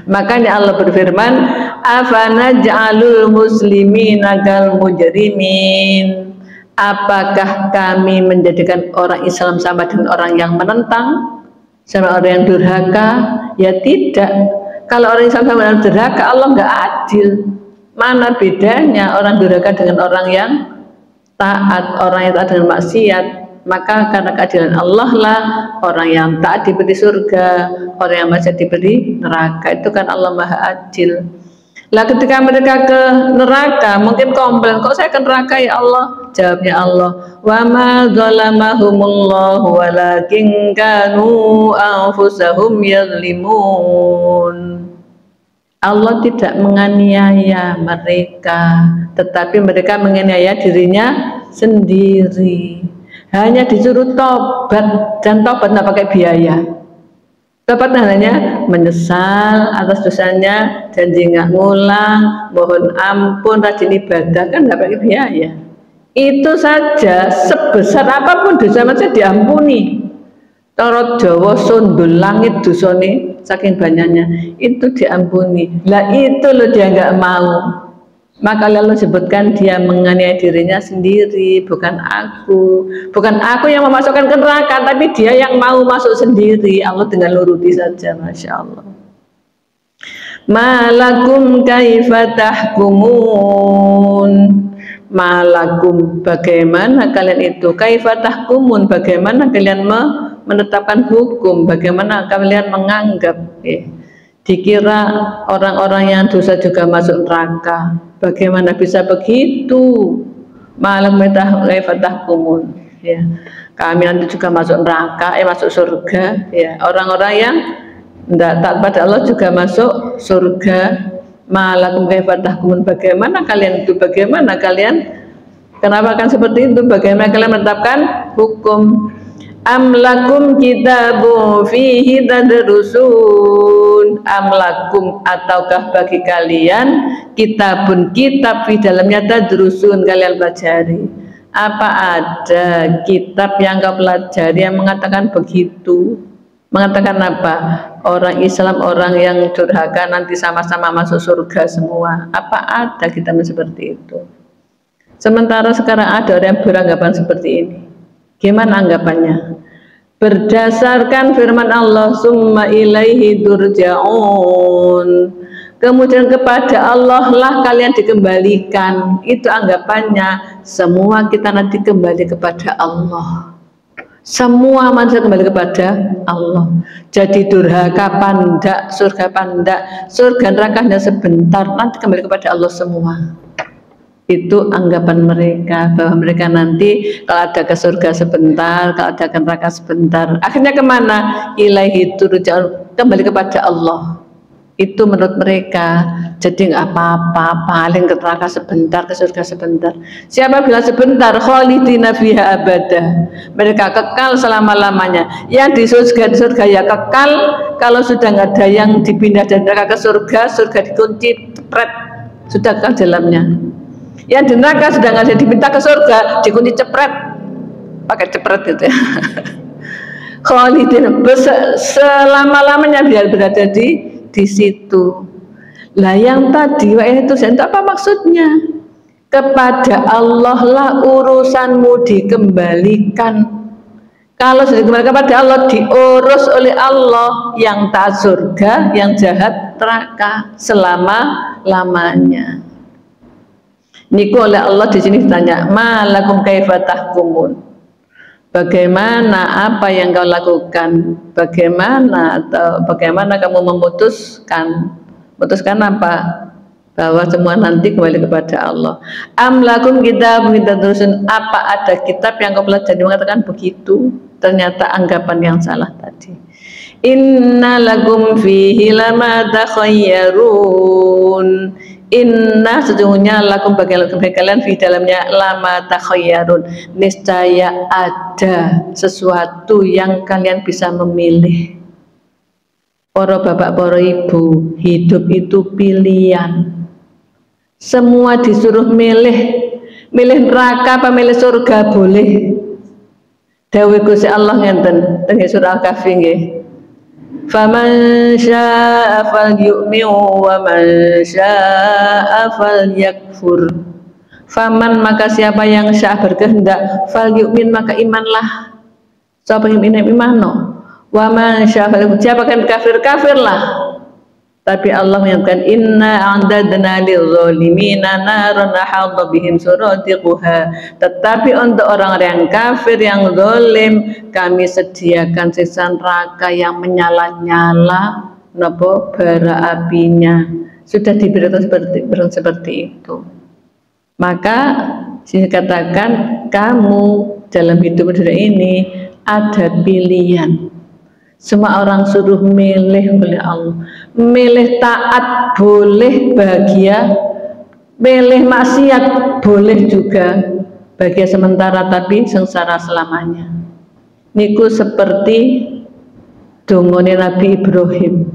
Makanya Allah berfirman, afana ja'alul muslimina kal mujrimin. Apakah kami menjadikan orang Islam sama dengan orang yang menentang, sama orang yang durhaka? Ya tidak. Kalau orang Islam sama dengan durhaka, Allah nggak adil. Mana bedanya orang durhaka dengan orang yang taat, orang yang taat dengan maksiat? Maka karena keadilan Allah lah orang yang taat diberi surga, orang yang maksiat diberi neraka. Itu kan Allah Maha Adil. Lah ketika mereka ke neraka mungkin komplain, kok saya ke neraka ya Allah? Jawabnya Allah, wa ma zalamahumullahu walakin kanu anfusahum yadlimun. Allah tidak menganiaya mereka, tetapi mereka menganiaya dirinya sendiri. Hanya disuruh tobat, dan tobat tidak pakai biaya. Tobat hanya menyesal atas dosanya, janji nggak ngulang, mohon ampun, rajin ibadah, kan tidak pakai biaya. Itu saja, sebesar apapun dosa masih diampuni. Torot Jawa sundul langit dosane saking banyaknya itu diampuni. Lah itu loh dia nggak mau. Maka Allah sebutkan dia menganiaya dirinya sendiri, bukan aku. Bukan aku yang memasukkan ke neraka, tapi dia yang mau masuk sendiri. Allah dengan nuruti saja, Masya Allah. Malakum kaifa tahkumun. Malakum, bagaimana kalian itu? Kaifa tahkumun, bagaimana kalian menetapkan hukum, bagaimana kalian menganggap. Dikira orang-orang yang dosa juga masuk neraka. Bagaimana bisa begitu? Malam tahkumun. Ya, kami nanti juga masuk neraka, masuk surga. Ya, orang-orang yang tidak taat pada Allah juga masuk surga. Malakum kaifa tahkumun, bagaimana kalian itu? Bagaimana kalian? Kenapa akan seperti itu? Bagaimana kalian menetapkan hukum? Amlakum kitabu fihi tadrusun. Amlakum, ataukah bagi kalian kitabun, kitab di dalamnya tadrusun, kalian pelajari. Apa ada kitab yang kau pelajari yang mengatakan begitu? Mengatakan apa? Orang Islam, orang yang durhaka nanti sama-sama masuk surga semua. Apa ada kitab seperti itu? Sementara sekarang ada orang yang beranggapan seperti ini. Gimana anggapannya? Berdasarkan firman Allah, summa ilaihi turja'un, kemudian kepada Allah lah kalian dikembalikan. Itu anggapannya, semua kita nanti kembali kepada Allah. Semua manusia kembali kepada Allah. Jadi durhaka pandak, surga pandak, surga nerakanya sebentar, nanti kembali kepada Allah semua. Itu anggapan mereka, bahwa mereka nanti kalau ada ke surga sebentar, kalau ada ke neraka sebentar, akhirnya kemana? Ilaihi turja'un, kembali kepada Allah. Itu menurut mereka. Jadi nggak apa-apa, paling ke neraka sebentar, ke surga sebentar. Siapa bilang sebentar? Khalidina fiha abada, mereka kekal selama-lamanya. Yang di surga ya kekal. Kalau sudah nggak ada yang dipindah dari neraka ke surga, surga dikunci, cepret, sudah kekal dalamnya. Yang di neraka sudah nggak ada dipindah ke surga, dikunci cepret, pakai cepret gitu ya. Khalidin, selama-lamanya biar berada di situ. Lah yang tadi wa ini tuh apa maksudnya? Kepada Allah lah urusanmu dikembalikan. Kalau sudah dikembalikan kepada Allah, diurus oleh Allah. Yang taat surga, yang jahat neraka selama-lamanya. Niku oleh Allah di sini ditanya, malakum kaifa tahkumun. Bagaimana apa yang kau lakukan? Bagaimana kamu memutuskan? Memutuskan apa? Bahwa semua nanti kembali kepada Allah. Amlakum kitabun tadrusun, apa ada kitab yang kau pelajari mengatakan begitu? ternyata anggapan yang salah tadi. Inna lakum fihi lama takhayyarun. Inna sesungguhnya lakum bagi kalian di dalamnya lama takhayyarun, niscaya ada sesuatu yang kalian bisa memilih. Para bapak, para ibu, hidup itu pilihan. Semua disuruh milih neraka apa milih surga boleh. Dawuh Gusti Allah ngenten teng surah Al-Kahfi nggih. Faman syaa'a falyu'min wa man syaa'a falyakfur. Faman maka siapa yang syaa'a berkehendak falyu'min maka imanlah. Siapa yang imano? Wa man syaa'a falyakfur. Siapa yang kafirlah. Tapi Allah menyatakan inna a'dadna lil-zalimina naran ahata bihim suradiquha. Tetapi untuk orang-orang yang kafir yang zalim kami sediakan siksa neraka yang menyala-nyala napa bara apinya. Sudah diberikan seperti itu. Maka dikatakan kamu dalam hidup dunia ini ada pilihan. Semua orang suruh milih oleh Allah. Milih taat boleh bahagia, milih maksiat boleh juga bahagia sementara tapi sengsara selamanya. Niku seperti dongone Nabi Ibrahim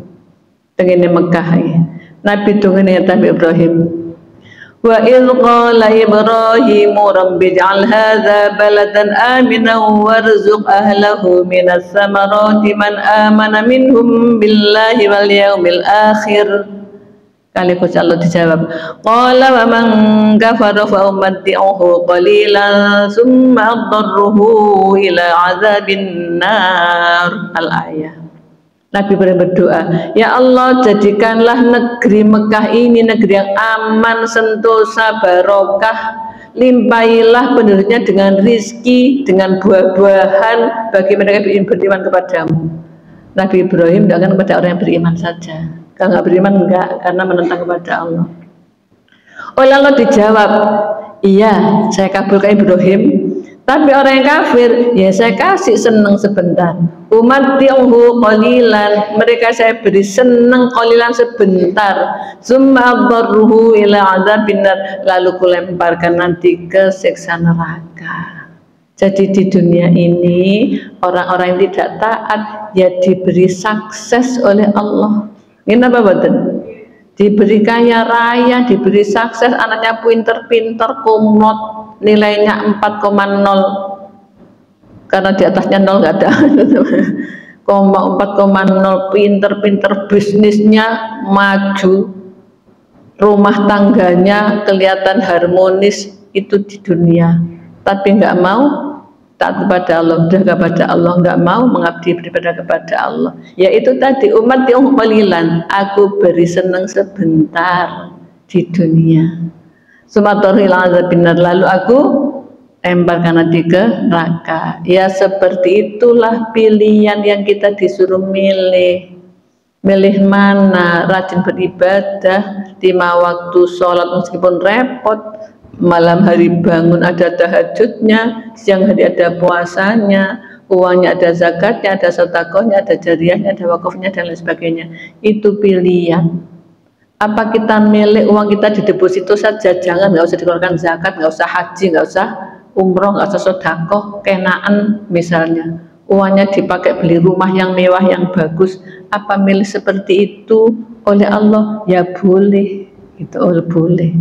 tengene Mekah ya. Nabi dongone Nabi Ibrahim. Wa idh qala Ibrahim rabbi ij'al hadza baladan aminan warzuq ahlahu minas samarati man amana minhum billahi wal yawmil akhir. Kali Allah dijawab, qala wa man kafara fa umatti'uhu qalilan summa addarruhu ila azabin nar. Al-ayah. Nabi berdoa, ya Allah jadikanlah negeri Mekah ini negeri yang aman, sentosa, barokah, limpahilah penduduknya dengan rizki, dengan buah-buahan bagi mereka yang beriman kepadamu. Nabi Ibrahim doakan kepada orang yang beriman saja. Kalau nggak beriman enggak, karena menentang kepada Allah. Oleh Allah dijawab, iya saya kabulkan Ibrahim. Tapi orang yang kafir, ya saya kasih senang sebentar. Umat tionghu qalilan, mereka saya beri senang qalilan sebentar. Summa addarruhu ila adzabin nar, lalu kulemparkan nanti ke siksa neraka. Jadi di dunia ini orang-orang yang tidak taat ya diberi sukses oleh Allah. Ini apa betul? Diberi kaya raya, diberi sukses, anaknya pinter-pinter, kumlot, nilainya 4,0 karena di atasnya 0 nggak ada. 4,0 pinter-pinter, bisnisnya maju, rumah tangganya kelihatan harmonis, itu di dunia. Tapi nggak mau taat kepada Allah, udah kepada Allah, nggak mau mengabdi beribadah kepada Allah. Yaitu tadi umat yang qalilan, aku beri senang sebentar di dunia. Sumatoril azabinar, lalu aku lemparkan nanti ke neraka. Ya seperti itulah pilihan yang kita disuruh milih. Milih mana? Rajin beribadah, 5 waktu sholat meskipun repot, malam hari bangun ada tahajudnya, siang hari ada puasanya, uangnya ada zakatnya, ada sedekahnya, ada jariyahnya, ada wakafnya dan lain sebagainya. Itu pilihan. Apa kita milih uang kita di deposito saja, jangan, nggak usah dikeluarkan zakat, nggak usah haji, nggak usah umroh, nggak usah sedekah, kenaan misalnya. Uangnya dipakai beli rumah yang mewah yang bagus. Apa milih seperti itu oleh Allah? Ya boleh, itu boleh.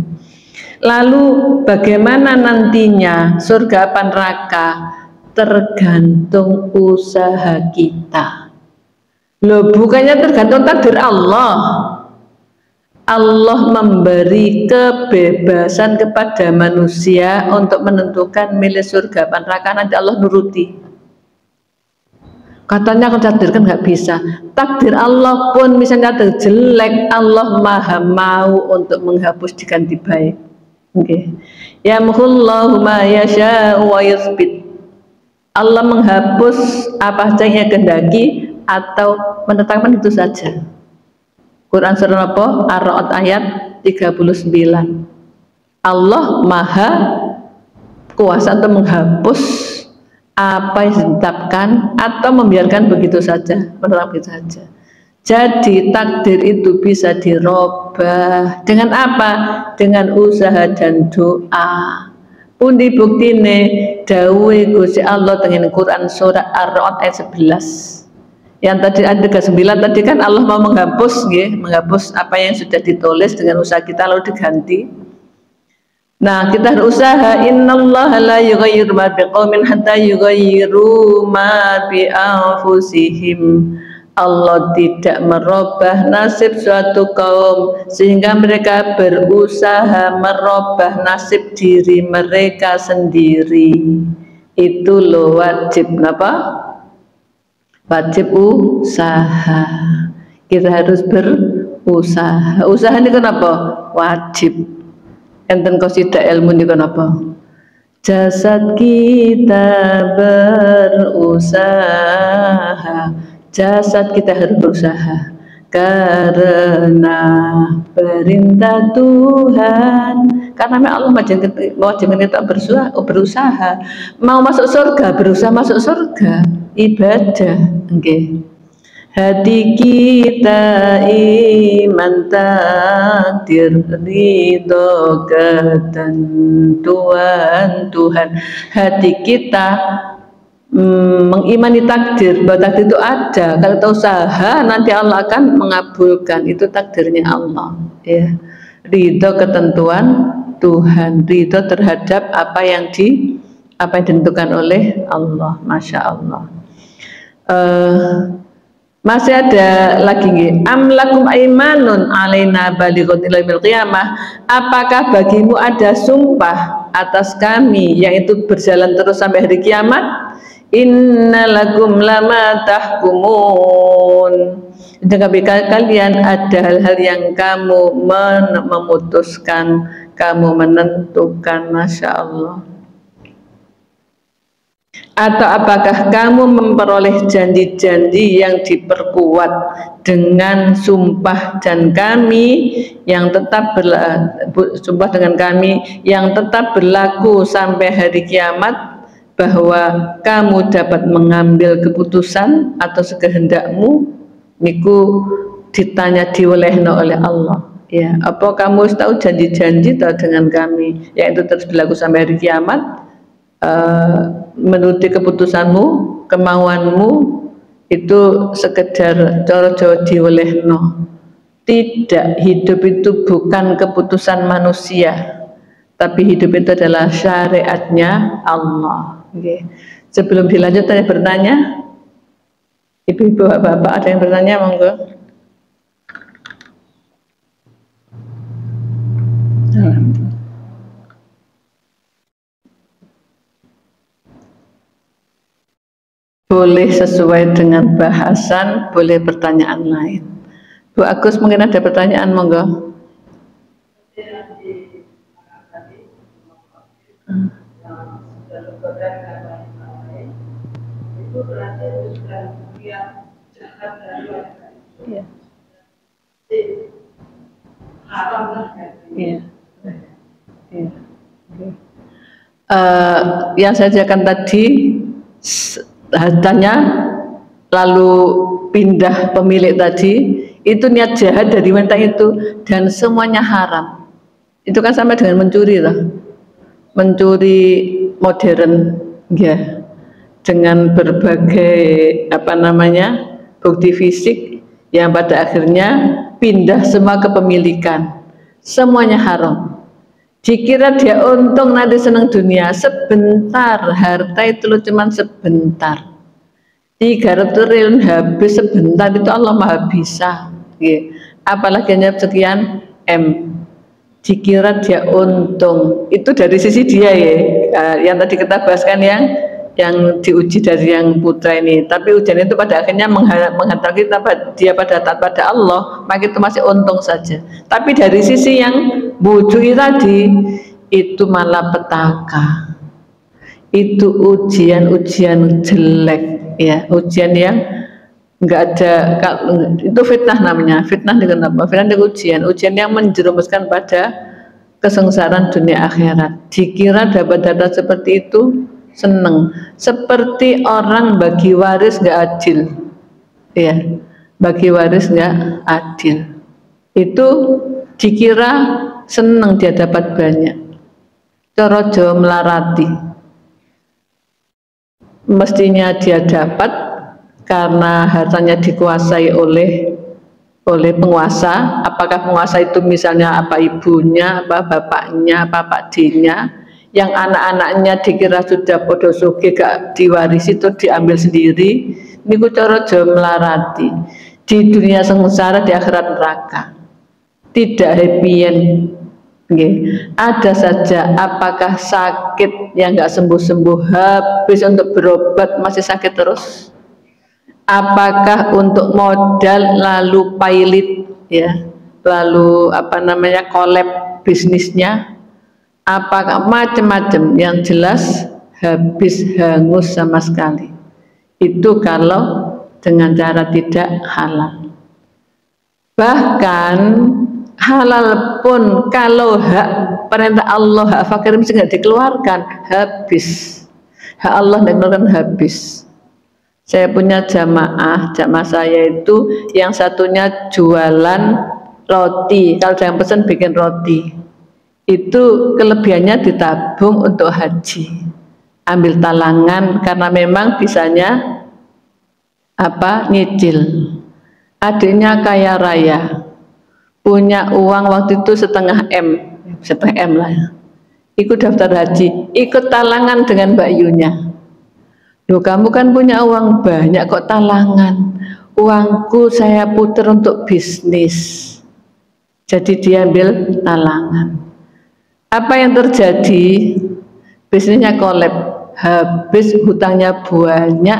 Lalu bagaimana nantinya surga apa neraka? Tergantung usaha kita. Loh, bukannya tergantung takdir Allah. Allah memberi kebebasan kepada manusia untuk menentukan milih surga apa neraka, nanti Allah nuruti. Katanya aku takdirkan nggak bisa. Takdir Allah pun misalnya jelek, Allah maha mau untuk menghapus diganti baik. Okay. Yamhullahu ma yasha'u wa yuthbit. Allah menghapus apa saja yang kehendaki atau menetapkan itu saja. Quran surah apa? Ar-Ra'd ayat 39. Allah maha kuasa untuk menghapus apa yang ditetapkan atau membiarkan begitu saja, menolak begitu saja. Jadi takdir itu bisa dirubah dengan apa? Dengan usaha dan doa. Pundi buktine dawuh Gusti Allah dengan Quran surah Ar-Ra'd ayat 11. Yang tadi ada ke 9 tadi kan Allah mau menghapus menghapus apa yang sudah ditulis dengan usaha kita lalu diganti. Nah, kita harus usaha. Innallaha la yughayyiru ma biqaumin hatta yughayyiru ma bi anfusihim. Allah tidak merubah nasib suatu kaum sehingga mereka berusaha merubah nasib diri mereka sendiri. Itu loh wajib apa? Wajib usaha. Kita harus berusaha. Usaha ini kenapa? Wajib. Enten qasidah ilmu ini kenapa? Jasad kita berusaha, jasad kita harus berusaha karena perintah Tuhan. Karena Allah mewajibkan kita berusaha. Mau masuk surga, berusaha masuk surga, ibadah. Okay. Hati kita iman takdir ridho ketentuan Tuhan. Hati kita mengimani takdir, bahwa takdir itu ada. Kalau kita usaha nanti Allah akan mengabulkan. Itu takdirnya Allah. Ya. Ridho ketentuan Tuhan, ridho terhadap apa yang ditentukan oleh Allah. Masya Allah. Masih ada lagi nggih. Am lakum aimanun alaina balighun ila yaumil qiyamah. Apakah bagimu ada sumpah atas kami yaitu berjalan terus sampai hari kiamat? Innalakum lama tahkumun. Dengan kalian ada hal-hal yang kamu memutuskan, kamu menentukan. Masya Allah. Atau apakah kamu memperoleh janji-janji yang diperkuat dengan sumpah dan kami yang tetap sumpah dengan kami yang tetap berlaku sampai hari kiamat, bahwa kamu dapat mengambil keputusan atau sekehendakmu niku ditanya diwelehno oleh Allah. Ya, apa kamu tahu janji-janji dengan kami yang itu terus berlaku sampai hari kiamat? Menuruti keputusanmu, kemauanmu itu sekedar coro-coro diwelehno. Tidak, hidup itu bukan keputusan manusia, tapi hidup itu adalah syariatnya Allah. Okay. Sebelum dilanjut saya bertanya, ibu-ibu, bapak ada yang bertanya, monggo. Boleh sesuai dengan bahasan, boleh pertanyaan lain. Bu Agus mungkin ada pertanyaan, monggo. Yang saya jelaskan tadi, hartanya lalu pindah pemilik tadi, itu niat jahat dari wanita itu dan semuanya haram. Itu kan sama dengan mencuri lah, mencuri modern ya, dengan berbagai bukti fisik yang pada akhirnya pindah semua kepemilikan, semuanya haram. Dikira dia untung nanti senang dunia, sebentar, harta itu loh cuman sebentar. 300 triliun habis sebentar, itu Allah maha bisa. Apalagi hanya sekian M. Dikira dia untung, itu dari sisi dia ya. Yang tadi kita bahaskan yang diuji dari yang putra ini. Tapi ujian itu pada akhirnya menghantar dia pada taat pada Allah, maka itu masih untung saja. Tapi dari sisi yang bujui tadi, itu malah petaka. Itu ujian-ujian jelek ya, ujian yang enggak ada, itu fitnah namanya. Fitnah dengan apa? Fitnah dengan ujian yang menjerumuskan pada kesengsaraan dunia akhirat. Dikira dapat data seperti itu seneng. Seperti orang bagi waris nggak adil, ya, bagi waris nggak adil. Itu dikira seneng dia dapat banyak. Cara Jawa melarati. Mestinya dia dapat karena hartanya dikuasai oleh penguasa. Apakah penguasa itu misalnya apa ibunya, apa bapaknya, apa pakdinya, yang anak-anaknya dikira sudah podo suge gak diwarisi itu diambil sendiri. Niku cara Jawa melarati. Di dunia sengsara, di akhirat neraka. Tidak happy end. Ada saja, apakah sakit yang nggak sembuh-sembuh habis untuk berobat masih sakit terus? Apakah untuk modal lalu pailit, ya, lalu kolab bisnisnya? Apakah macam-macam? Yang jelas habis hangus sama sekali. Itu kalau dengan cara tidak halal. Bahkan halal pun kalau hak perintah Allah, hak fakir miskin nggak dikeluarkan, habis. Hak Allah dikeluarkan habis. Saya punya jamaah saya itu yang satunya jualan roti. Kalau ada yang pesan bikin roti, itu kelebihannya ditabung untuk haji, ambil talangan karena memang bisanya nyicil. Adiknya kaya raya, punya uang waktu itu setengah M lah ya. Ikut daftar haji, ikut talangan dengan Mbak Yunya. Loh, kamu kan punya uang banyak kok talangan? Uangku saya putar untuk bisnis. Jadi dia ambil talangan. Apa yang terjadi? Bisnisnya kolab, habis hutangnya banyak.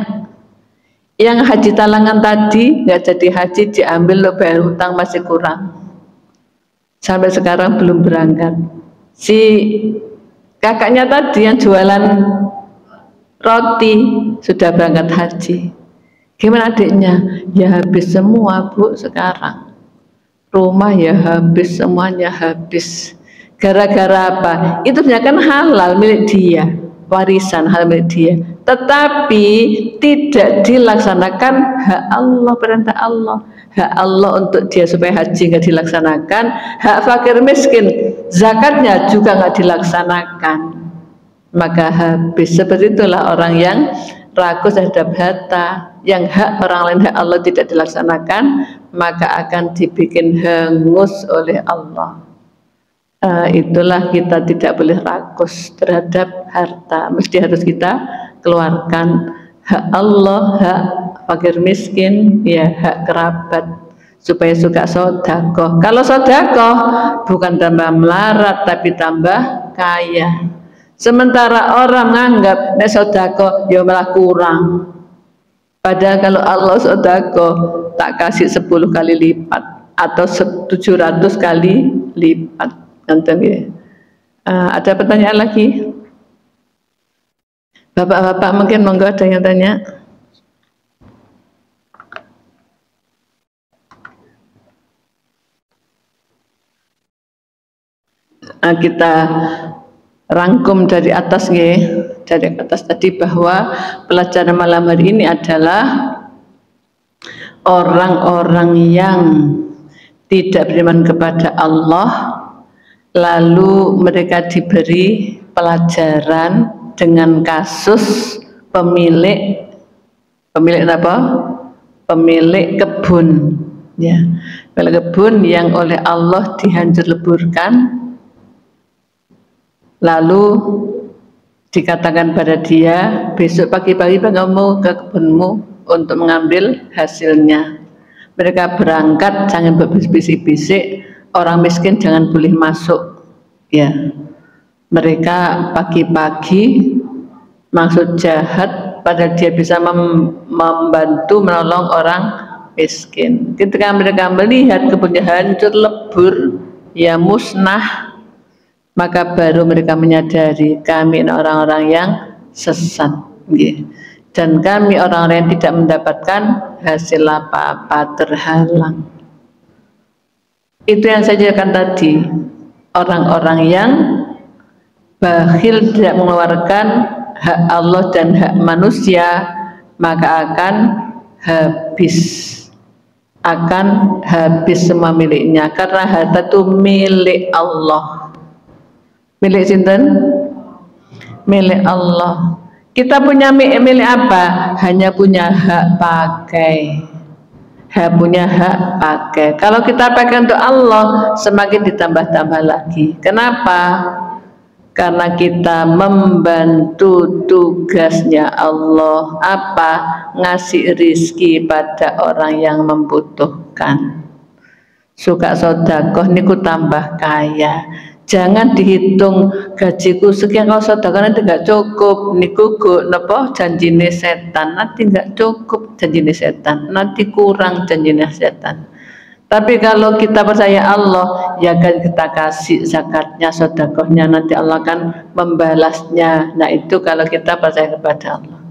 Yang haji talangan tadi nggak jadi haji, diambil lo bayar hutang masih kurang. Sampai sekarang belum berangkat. Si kakaknya tadi yang jualan roti sudah berangkat haji. Gimana adiknya? Ya habis semua, Bu, sekarang. Rumah ya habis, semuanya habis. Gara-gara apa? Itu sebenarnya kan halal milik dia, warisan halal milik dia. Tetapi tidak dilaksanakan hak Allah, perintah Allah. Hak Allah untuk dia supaya haji nggak dilaksanakan, hak fakir miskin zakatnya juga nggak dilaksanakan, maka habis. Seperti itulah orang yang rakus terhadap harta, yang hak orang lain, hak Allah tidak dilaksanakan, maka akan dibikin hangus oleh Allah. Itulah kita tidak boleh rakus terhadap harta, mesti harus kita keluarkan hak Allah, hak fakir miskin, ya, hak kerabat, supaya suka sodakoh. Kalau sodakoh bukan tambah melarat tapi tambah kaya. Sementara orang menganggap nek sodakoh ya malah kurang. Padahal kalau Allah sodakoh tak kasih 10 kali lipat atau 700 kali lipat. Ada pertanyaan lagi? Bapak-bapak mungkin monggo ada yang tanya. Kita rangkum dari atas tadi bahwa pelajaran malam hari ini adalah orang-orang yang tidak beriman kepada Allah, lalu mereka diberi pelajaran dengan kasus pemilik kebun, ya, pemilik kebun yang oleh Allah dihancur leburkan, lalu dikatakan pada dia, besok pagi-pagi kamu ke kebunmu untuk mengambil hasilnya. Mereka berangkat, jangan berbisik-bisik, orang miskin jangan boleh masuk, ya. Mereka pagi-pagi maksud jahat, padahal dia bisa membantu menolong orang miskin. Ketika mereka melihat kebunnya hancur lebur, ya musnah, maka baru mereka menyadari kami orang-orang yang sesat, dan kami orang-orang yang tidak mendapatkan hasil apa-apa, terhalang. Itu yang saya jelaskan tadi, orang-orang yang bakhil, tidak mengeluarkan hak Allah dan hak manusia, maka akan habis semua miliknya, karena harta itu milik Allah. Milik sinten? Milik Allah. Kita punya milik apa? Hanya punya hak pakai. Punya hak pakai. Kalau kita pakai untuk Allah, semakin ditambah-tambah lagi. Kenapa? Karena kita membantu tugasnya Allah, apa? Ngasih rizki pada orang yang membutuhkan. Suka sedekah niku tambah kaya. Jangan dihitung gajiku sekian, kalau sedekah nanti nggak cukup, niku napa janjine setan, nanti nggak cukup janjine setan, nanti kurang janjine setan. Tapi kalau kita percaya Allah, ya kan kita kasih zakatnya, sedekahnya, nanti Allah akan membalasnya. Nah itu kalau kita percaya kepada Allah.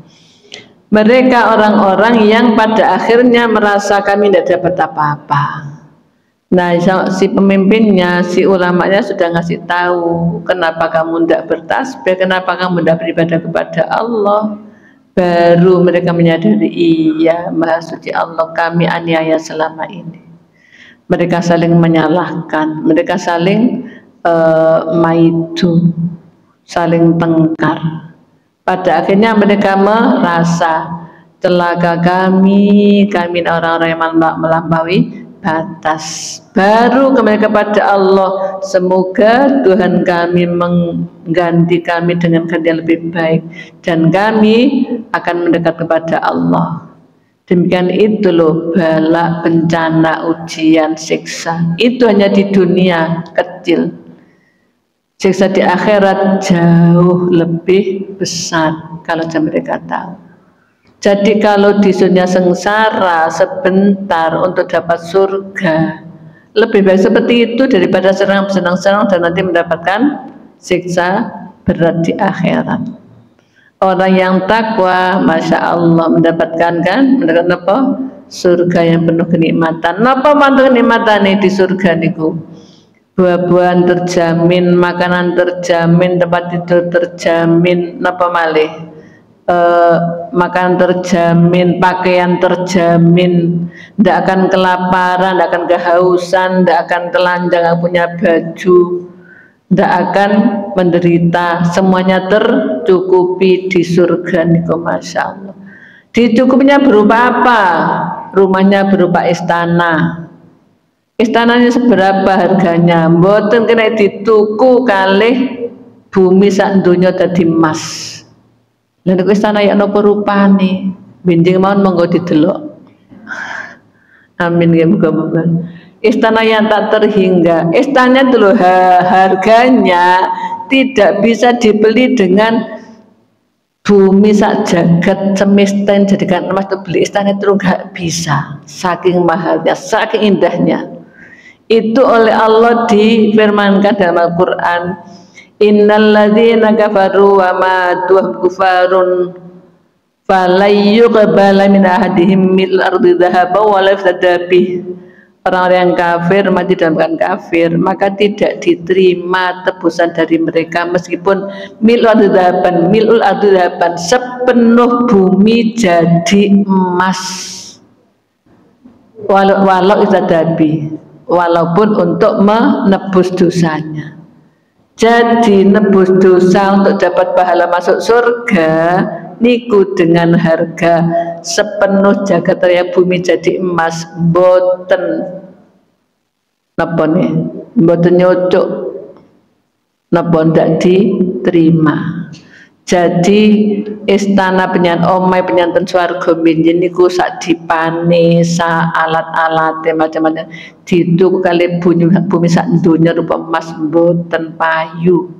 Mereka orang-orang yang pada akhirnya merasa kami tidak dapat apa-apa. Nah, si pemimpinnya, si ulamanya sudah ngasih tahu, kenapa kamu tidak bertasbih, kenapa kamu tidak beribadah kepada Allah. Baru mereka menyadari, iya, Maha Suci Allah, kami aniaya selama ini. Mereka saling menyalahkan, mereka saling maidu, saling tengkar. Pada akhirnya mereka merasa, celaka kami orang-orang yang melampaui batas. Baru kembali kepada Allah, semoga Tuhan kami mengganti kami dengan ganti yang lebih baik, dan kami akan mendekat kepada Allah. Demikian itu loh, bala, bencana, ujian, siksa. Itu hanya di dunia kecil. Siksa di akhirat jauh lebih besar kalau mereka tahu. Jadi kalau di dunia sengsara sebentar untuk dapat surga, lebih baik seperti itu daripada senang-senang dan nanti mendapatkan siksa berat di akhirat. Orang yang takwa, masya Allah, mendapatkan apa? Surga yang penuh kenikmatan. Napa mantu kenikmatan di surga niku? Buah-buahan terjamin, makanan terjamin, tempat tidur terjamin, napa malih? Makan terjamin, pakaian terjamin, tidak akan kelaparan, tidak akan kehausan, tidak akan telanjang, tidak punya baju, tidak akan menderita, semuanya tercukupi di surga niku, masya Allah. Dicukupnya berupa apa? Rumahnya berupa istana. Istananya seberapa harganya? Mboten kena dituku kalih bumi sak donya dadi emas. Lalu istana ya nopo rupane, benjing mawon monggo didelok. Amin ya muga-muga. Istana yang tak terhingga, istana dulu harganya tidak bisa dibeli dengan bumi sak jagat semesta jadikan emas. Itu beli istana itu nggak bisa, saking mahalnya, saking indahnya. Itu oleh Allah difirmankan dalam Al-Quran, innal ladzina kafaru wa matu kufarun falayyuqbala min ahadihim mil ardi dhahaban wa la yafdabih. Orang-orang yang kafir mati dalam keadaan kafir, maka tidak diterima tebusan dari mereka meskipun milul ardi dhahaban, sepenuh bumi jadi emas, walau ifdabih, walaupun untuk menebus dosanya. Jadi nebus dosa untuk dapat pahala masuk surga niku dengan harga sepenuh jagat raya bumi jadi emas, boten napa nih, boten nyocok, napa ndak diterima. Jadi istana penyan omai penyanten swarga binjen niku sak dipane, sak alat-alate macam-macam dituku kali bumi sak donya rupa emas, boten payu,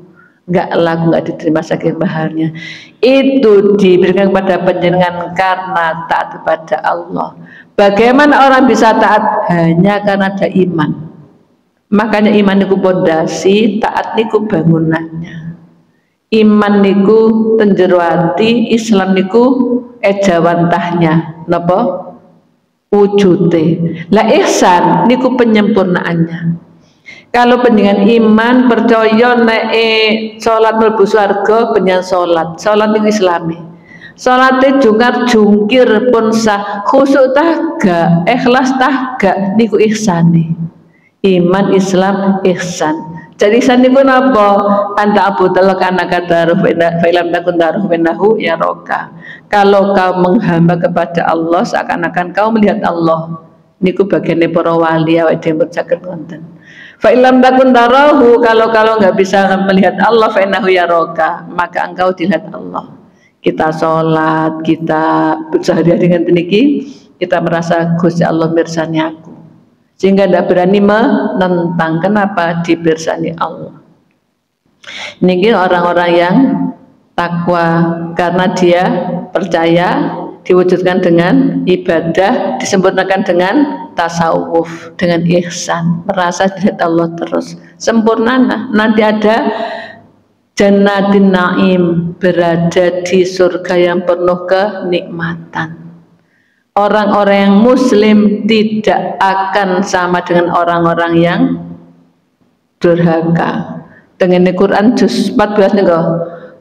enggak laku, enggak diterima saking mahalnya. Itu diberikan kepada panjenengan karena taat kepada Allah. Bagaimana orang bisa taat? Hanya karena ada iman. Makanya iman niku pondasi, taat niku bangunannya. Iman niku tenjero ati, Islam niku ejawantahnya, napa? Wujude. Lah ihsan niku penyempurnaannya. Kalau panjenengan iman percaya nek salat mlebu swarga panjenengan salat niku islami. Salate jungkar jungkir pun sah, khusyuk tah gak, ikhlas tah gak, niku ihsane. Iman, Islam, ihsan. Jadi ihsan niku napa? Anta abudallah kana kadaru fa ilam takun daruh benahu ya roka. Kalau kau menghamba kepada Allah seakan-akan kau melihat Allah. Niku bagiannya para wali awake dhewe saged ngoten. Fa ilam takun darahu, kalau nggak bisa melihat Allah fa innahu ya roka, maka engkau dilihat Allah. Kita sholat, kita sehari-hari dengan teniki, kita merasa Gusti Allah mirsani aku, sehingga tidak berani menentang. Kenapa? Dipirsani Allah. Ini orang-orang yang takwa karena dia percaya, diwujudkan dengan ibadah, disempurnakan dengan tasawuf, dengan ihsan, merasa dilihat Allah terus sempurna. Nanti ada Jannatin Naim, berada di surga yang penuh kenikmatan. Orang-orang yang muslim tidak akan sama dengan orang-orang yang durhaka. Dengan Al-Quran juz 14 nih kok.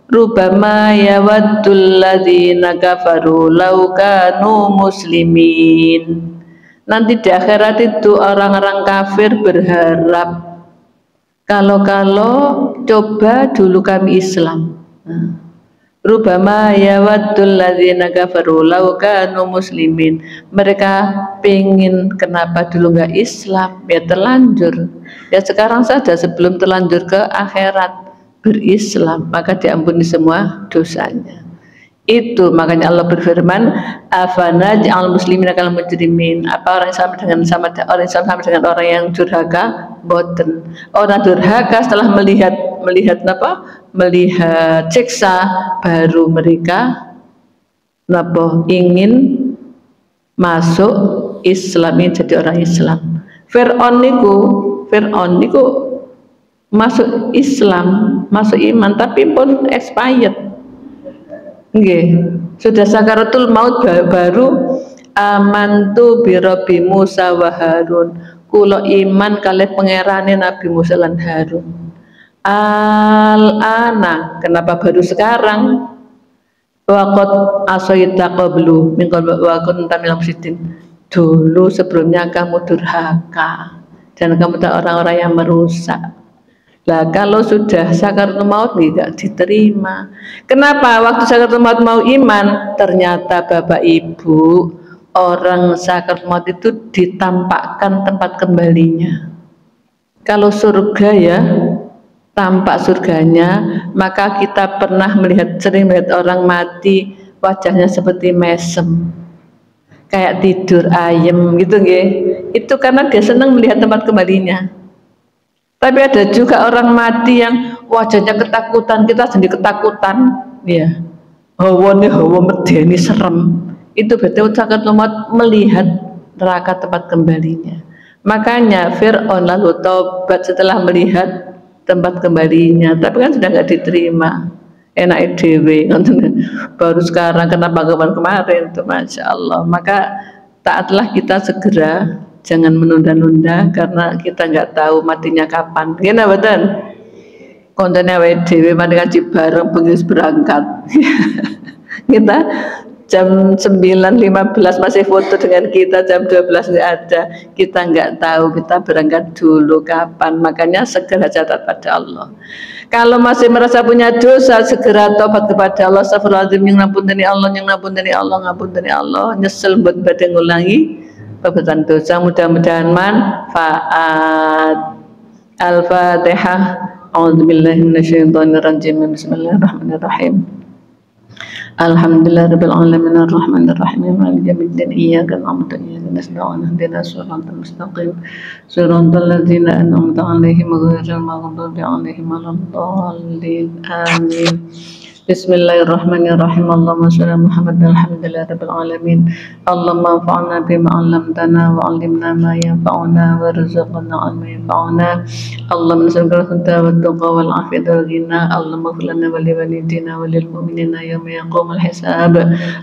Rubama yawaddul ladzina kafaru law kanu muslimin. Nanti di akhirat itu orang-orang kafir berharap, kalau coba dulu kami Islam. Rubama yawaddul ladzina kafaru law kanu muslimin. Mereka pengen kenapa dulu nggak Islam, ya terlanjur. Ya sekarang saja sebelum terlanjur ke akhirat berislam, maka diampuni semua dosanya. Itu makanya Allah berfirman, afanaj'al muslimina kal mujrimin. Apa orang sama dengan orang yang durhaka? Boten. Orang durhaka setelah melihat apa? Melihat siksa, baru mereka napa? Ingin masuk Islam, ini jadi orang Islam. Fir'aun niku masuk Islam, masuk iman, tapi pun expired. Nggih, sudah sakaratul maut baru amantu bi Rabbi Musa wa Harun. Kula iman kalih pangerane Nabi Musa lan Harun. Al-ana, kenapa baru sekarang? Waqad asaita qablu min qabl wa kunta minal mufsidin. Dulu sebelumnya kamu durhaka dan kamu orang-orang yang merusak. Lah kalau sudah sakaratul maut tidak diterima. Kenapa? Waktu sakaratul maut mau iman, ternyata Bapak Ibu, orang sakaratul maut itu ditampakkan tempat kembalinya. Kalau surga ya tampak surganya, maka kita pernah sering melihat orang mati wajahnya seperti mesem, kayak tidur ayem gitu nggih. Itu karena dia senang melihat tempat kembalinya. Tapi ada juga orang mati yang wajahnya ketakutan, kita sendiri ketakutan, ya. Hawa medeni serem. Itu betul sakaratul maut melihat neraka tempat kembalinya. Makanya Fir'aun lalu taubat setelah melihat tempat kembalinya, tapi kan sudah nggak diterima. Enak dewe, baru sekarang kenapa kemarin itu, masya Allah. Maka taatlah kita segera. Jangan menunda-nunda karena kita nggak tahu matinya kapan. Gimana betul? Kontennya WDW mati ngaji bareng begitu berangkat. Kita jam 9.15 masih foto dengan kita, jam 12 nggak ada. Kita nggak tahu kita berangkat dulu kapan. Makanya segera catat pada Allah. Kalau masih merasa punya dosa, segera tobat kepada Allah. Astagfirullahaladzim, yang ngapunten Allah, yang ngapunten Allah. Nyesel buat badhe ngulangi perbuatan dosa, mudah-mudahan manfaat. Al-Fatihah. A'udzubillahi minasyaitonirrajim. Bismillahirrahmanirrahim. Alhamdulillahirabbil alamin arrahmanir rahim maliki yaumiddin iyyaka na'budu wa iyyaka nasta'in ihdinas siratal mustaqim siratal ladzina an'amta 'alaihim ghairil maghdubi 'alaihim waladdallin amin. Bismillahirrahmanirrahim. Allahumma shalli ala Muhammad alhamdulillahi rabbil alamin. Allahumma anfa'na bima 'allamtana wa 'allimna ma yanfa'una warzuqna 'ilman yanfa'una. Allahumma nas'aluka al-huda wat tuqa wal 'afiyata wal ghina. Allahumma ighfir lana wa li walidina wa lil mu'minina yawma yaqumul hisab.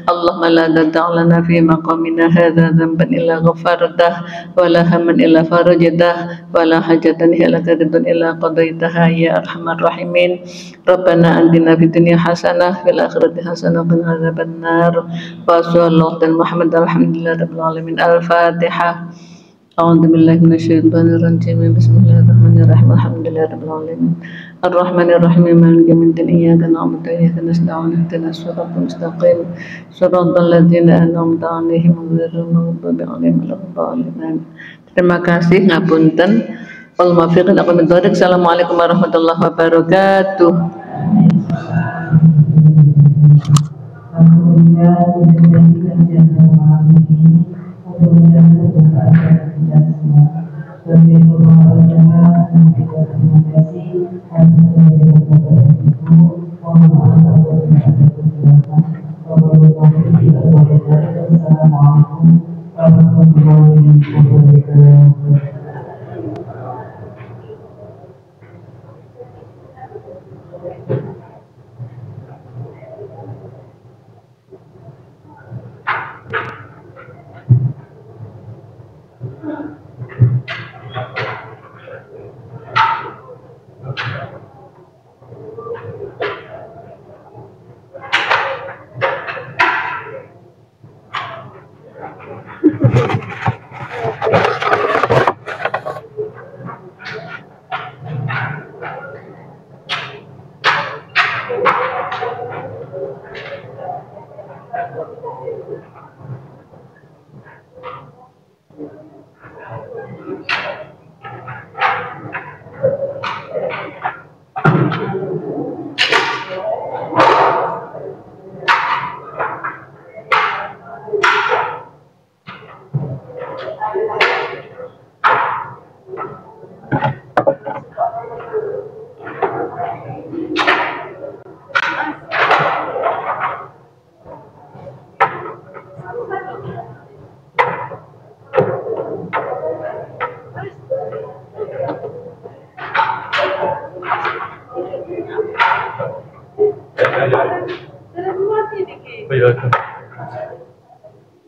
Allahumma la tad'a' lana fi maqamina hadha dhanban illa ghafartah wa la hamman illa farajtah wa la hajatan hiya laka ridwan illa qadaitaha ya arhamar rahimin. Rabbana atina fid dunya hasanah fil akhirati hasanah wa qina adzabannar. Wa sallallahu ala Muhammad alhamdulillahi rabbil alamin. Al-Fatihah. A'udzu billahi minasyaitonir rajim. Bismillahirrahmanirrahim. Alhamdulillahi rabbil alamin. Ar-Rahmanir Rahim. Maliki yaumiddin. Iyyaka na'budu wa iyyaka nasta'in. Ihdinas siratal mustaqim. Shiratal ladzina an'amta 'alaihim ghairil maghdubi 'alaihim waladdallin. Terima kasih ngapunten. Wal muwaffiqin aqwamit thoriq. Assalamualaikum warahmatullahi wabarakatuh.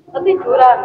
Ketiduran.